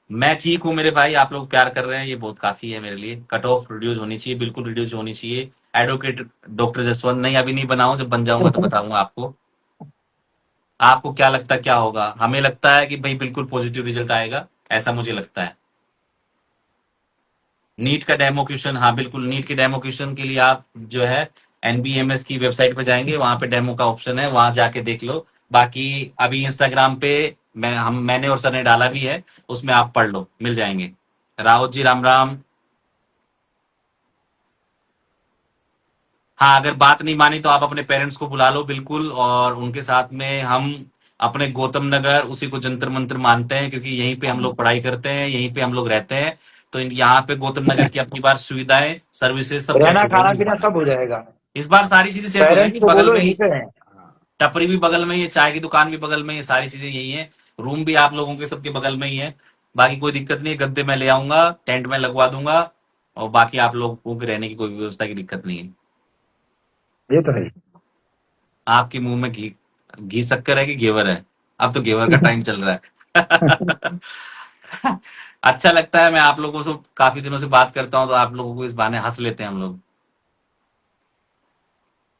मैं ठीक हूँ मेरे भाई, आप लोग प्यार कर रहे हैं, ये बहुत काफी है मेरे लिए। कट ऑफ रिड्यूस होनी चाहिए, बिल्कुल रिड्यूस होनी चाहिए। एडवोकेट डॉक्टर जसवंत नहीं, अभी नहीं बनाऊं, जब बन जाऊंगा तो बताऊंगा आपको। आपको क्या लगता है क्या होगा? हमें लगता है कि भाई बिल्कुल पॉजिटिव रिजल्ट आएगा, ऐसा मुझे लगता है। नीट का डेमो क्वेश्चन, हाँ बिल्कुल, नीट के डेमो क्वेश्चन के लिए आप जो है एनबीएमएस की वेबसाइट पे जाएंगे, वहां पे डेमो का ऑप्शन है, वहां जाके देख लो। बाकी अभी इंस्टाग्राम पे मैंने और सर ने डाला भी है, उसमें आप पढ़ लो, मिल जाएंगे। राउत जी राम राम। हाँ, अगर बात नहीं मानी तो आप अपने पेरेंट्स को बुला लो बिल्कुल, और उनके साथ में हम अपने गौतम नगर उसी को जंतर मंतर मानते हैं, क्योंकि यहीं पे हम लोग पढ़ाई करते हैं, यहीं पे हम लोग रहते हैं। तो यहाँ पे गौतम नगर की अपनी बार सुविधाएं, सर्विसेज सब चेक रहना हो खाना जाएंगी इस पीना बार। सब हो जाएगा। इस बार सारी चीजें चेक हो पेरेंट्स जाएंगी, को बगल बोलो में यहीं ही पे रहें। टपरी भी बगल में ही है, चाय की दुकान भी बगल में ही है, सारी चीजें यही है। रूम भी आप लोगों के सबके बगल में ही है। बाकी कोई दिक्कत नहीं है, गद्दे मैं ले आऊंगा, टेंट में लगवा दूंगा, और बाकी आप लोगों के रहने की कोई व्यवस्था की दिक्कत नहीं है। ये तो है। आपके मुंह में घी घी शक्कर है कि घेवर है? अब तो घेवर का टाइम चल रहा है। अच्छा लगता है, मैं आप लोगों से काफी दिनों से बात करता हूं तो आप लोगों को इस बहाने हंस लेते हैं हम लोग।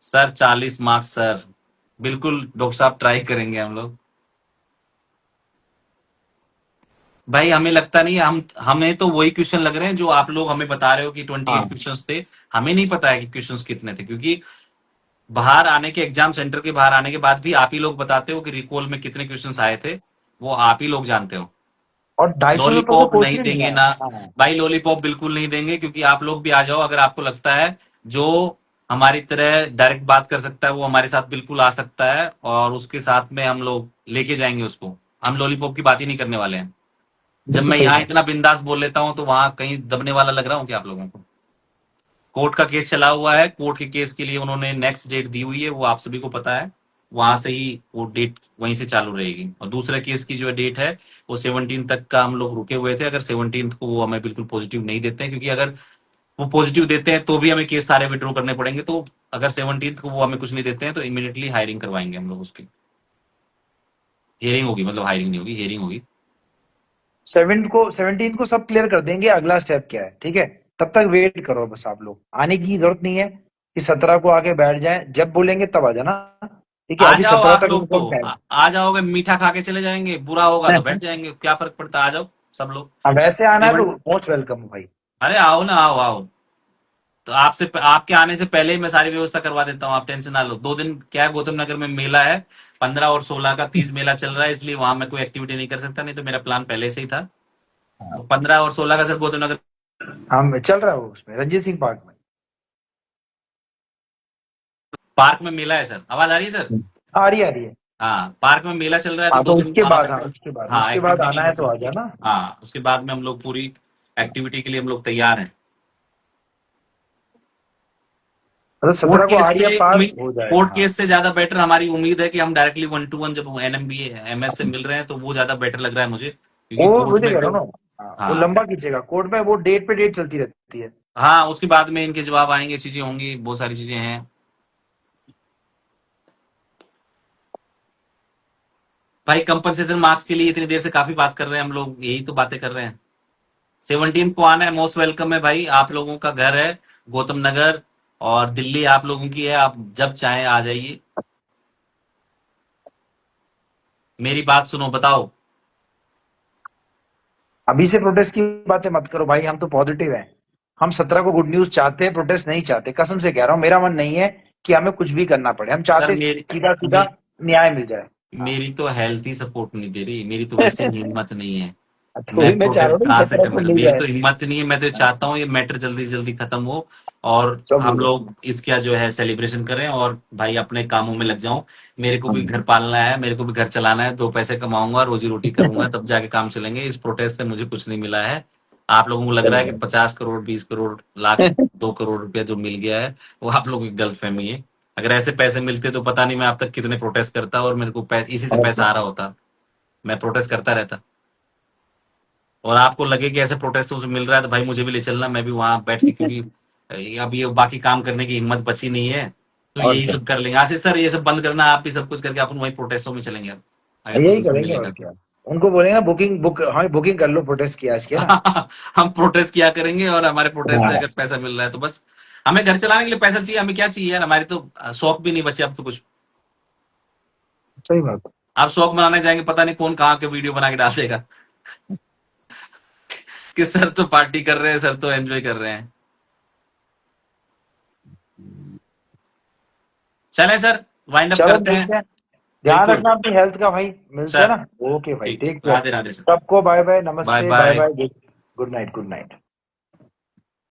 सर 40 मार्क्स सर, बिल्कुल डॉक्टर साहब ट्राई करेंगे हम लोग। भाई हमें लगता नहीं है, हम हमें तो वही क्वेश्चन लग रहे हैं जो आप लोग हमें बता रहे हो कि 28 हाँ, क्वेश्चंस थे। हमें नहीं पता है कि क्वेश्चंस कितने थे, क्योंकि बाहर आने के एग्जाम सेंटर के बाहर आने के बाद भी आप ही लोग बताते हो कि रिकॉल में कितने क्वेश्चंस आए थे, वो आप ही लोग जानते हो। और 250 रुपये का लॉलीपॉप कोच नहीं भी नहीं देंगे आया। ना हाँ, भाई, लॉलीपॉप बिल्कुल नहीं देंगे, क्योंकि आप लोग भी आ जाओ। अगर आपको लगता है जो हमारी तरह डायरेक्ट बात कर सकता है वो हमारे साथ बिल्कुल आ सकता है, और उसके साथ में हम लोग लेके जाएंगे उसको। हम लॉलीपॉप की बात ही नहीं करने वाले हैं। जब बिल्कुल मैं सही यहाँ बात। इतना बिंदास बोल लेता हूँ तो वहां कहीं दबने वाला लग रहा हूँ क्या आप लोगों को? कोर्ट का केस चला हुआ है, कोर्ट के केस के लिए उन्होंने नेक्स्ट डेट दी हुई है, वो आप सभी को पता है। वहां से ही वो डेट वहीं से चालू रहेगी, और दूसरे केस की जो डेट है वो 17 तक का हम लोग रुके हुए थे। अगर 17 को वो हमें बिल्कुल पॉजिटिव नहीं देते हैं, क्योंकि अगर वो पॉजिटिव देते हैं तो भी हमें केस सारे विड्रॉ करने पड़ेंगे, तो अगर 17 को वो हमें कुछ नहीं देते हैं तो इमीडिएटली हायरिंग करवाएंगे हम लोग उसकी। हियरिंग होगी, मतलब हायरिंग नहीं होगी, हियरिंग होगी। 17 को सब क्लियर कर देंगे, अगला स्टेप क्या है, ठीक है। तब तक वेट करो बस, आप लोग आने की जरूरत नहीं है कि 17 को आके बैठ जाए, जब बोलेंगे तब आ जाना। ठीक है, आ अभी जाओ 17 आप तक लोग तो, रिकॉर्ड है। आ जाओगे, मीठा खा के चले जाएंगे, बुरा होगा तो बैठ जाएंगे, क्या फर्क पड़ता है, आ जाओ सब लोग। अब वैसे आना है तो सेवन मोस्ट वेलकम हो भाई। अरे आओ ना, आओ आओ। तो आपसे आपके आने से पहले ही मैं सारी व्यवस्था करवा देता हूँ, आप टेंशन ना लो। 2 दिन क्या है, गौतम नगर में मेला है, 15 और 16 का 30 मेला चल रहा है, इसलिए वहां मैं कोई एक्टिविटी नहीं कर सकता, नहीं तो मेरा प्लान पहले से ही था। तो 15 और 16 का सिर्फ गौतम नगर हम चल रहा है वो उसमें रंजीत सिंह पार्क में। पार्क में मेला है सर। आवाज आ रही है सर? आ रही है, आ रही है। हाँ, पार्क में मेला चल रहा है, तो हाँ, दो तो दिन उसके वहां बाद, हाँ पे। हाँ, उसके बाद एक्टिविटी नहीं आना कर है तो आ सकते। जाना। हाँ, उसके बाद में हम लोग पूरी एक्टिविटी के लिए हम लोग तैयार हैं। मतलब कोर्ट 17 को केस आर्या से पार उम्मीद हो जाएगा। कोर्ट हाँ, केस से ज्यादा बेटर हमारी उम्मीद है कि हम डायरेक्टली 1-to-1 जब एनएमबी एमएस से मिल रहे हैं तो वो ज्यादा बेटर लग रहा है मुझे, क्योंकि वो कोर्ट तो में कह रहा तो। हूँ ना। हाँ, वो हाँ। लंबा खींचेगा कोर्ट में, वो डेट पे डेट चलती रहती है। हाँ, उसके बाद में इनके जवाब आएंगे, चीजें होंगी, बहुत सारी चीजें हैं। भाई कंपनसेशन मार्क्स के लिए इतनी देर से काफी बात कर रहे हैं हम लोग, यही तो बातें कर रहे हैं। 17 को आना है, मोस्ट वेलकम है भाई, आप लोगों का घर है गौतम नगर, और दिल्ली आप लोगों की है, आप जब चाहें आ जाइए। मेरी बात सुनो, बताओ। अभी से प्रोटेस्ट की बातें मत करो भाई, हम तो पॉजिटिव हैं। हम 17 को गुड न्यूज चाहते हैं, प्रोटेस्ट नहीं चाहते। कसम से कह रहा हूँ, मेरा मन नहीं है कि हमें कुछ भी करना पड़े। हम सर चाहते सीधा सीधा न्याय मिल जाए। हाँ, मेरी तो हेल्थ ही सपोर्ट नहीं दे रही, मेरी तो वैसे ही हिम्मत नहीं है। तो मैं भी मैं चाह रहा प्रोटेस्ट हूँ ना कहाँ से 17 को करना, मिल मेरी जाए। तो हिम्मत नहीं है। मैं तो हाँ, चाहता हूँ ये मैटर जल्दी जल्दी खत्म हो, और सब हम होगा। लोग इसका जो है सेलिब्रेशन करें, और भाई अपने कामों में लग जाऊं। मेरे को भी हाँ, घर पालना है, मेरे को भी घर चलाना है, 2 पैसे कमाऊंगा, रोजी रोटी करूंगा, तब जाके काम चलेंगे। इस प्रोटेस्ट से मुझे कुछ नहीं मिला है। आप लोगों को लग रहा है कि चलो। 50 करोड़ 20 करोड़ लाख 2 करोड़ रुपया जो मिल गया है, वो आप लोगों की गलत फहमी है। अगर ऐसे पैसे मिलते तो पता नहीं मैं अब तक कितने प्रोटेस्ट करता, और मेरे को इसी से और पैसा क्या? आ रहा होता, मैं प्रोटेस्ट करता रहता। और आपको लगे कि ऐसे प्रोटेस्ट से मिल रहा है तो भाई मुझे भी ले चलना, मैं भी वहां बैठ के, क्योंकि अब ये बाकी काम करने की हिम्मत बची नहीं है, तो और यही क्या? सब कर लेंगे। आशीष सर ये सब बंद करना, आप भी सब कुछ करके अपन वही प्रोटेस्टों में चलेंगे अब, अगर यही परमिशन करेंगे और मिलेगा तो। क्या। उनको बोलेंगे ना, हमें बुकिंग कर लो प्रोटेस्ट की आज के ना। हम प्रोटेस्ट किया करेंगे, और हमारे प्रोटेस्ट से हाँ, अगर पैसा मिल रहा है तो बस। हमें घर चलाने के लिए पैसा चाहिए, हमें क्या चाहिए यार, हमारे तो शौक भी नहीं बचे अब तो कुछ। सही बात। आप शौक मनाने जाएंगे, पता नहीं कौन कहाँ के वीडियो बना के डाल देगा कि सर तो पार्टी कर रहे हैं, सर तो एंजॉय कर रहे हैं। चले सर, वाइंड अप चलो करते हैं। मिलते हैं। ध्यान बिल्कुल रखना अपनी हेल्थ का भाई, मिलते हैं सर। ना। ओके भाई, ठीक, take care. Radhe Radhe sir. सबको बाय बाय, बाय नमस्ते, bye bye. Bye, good night, good night.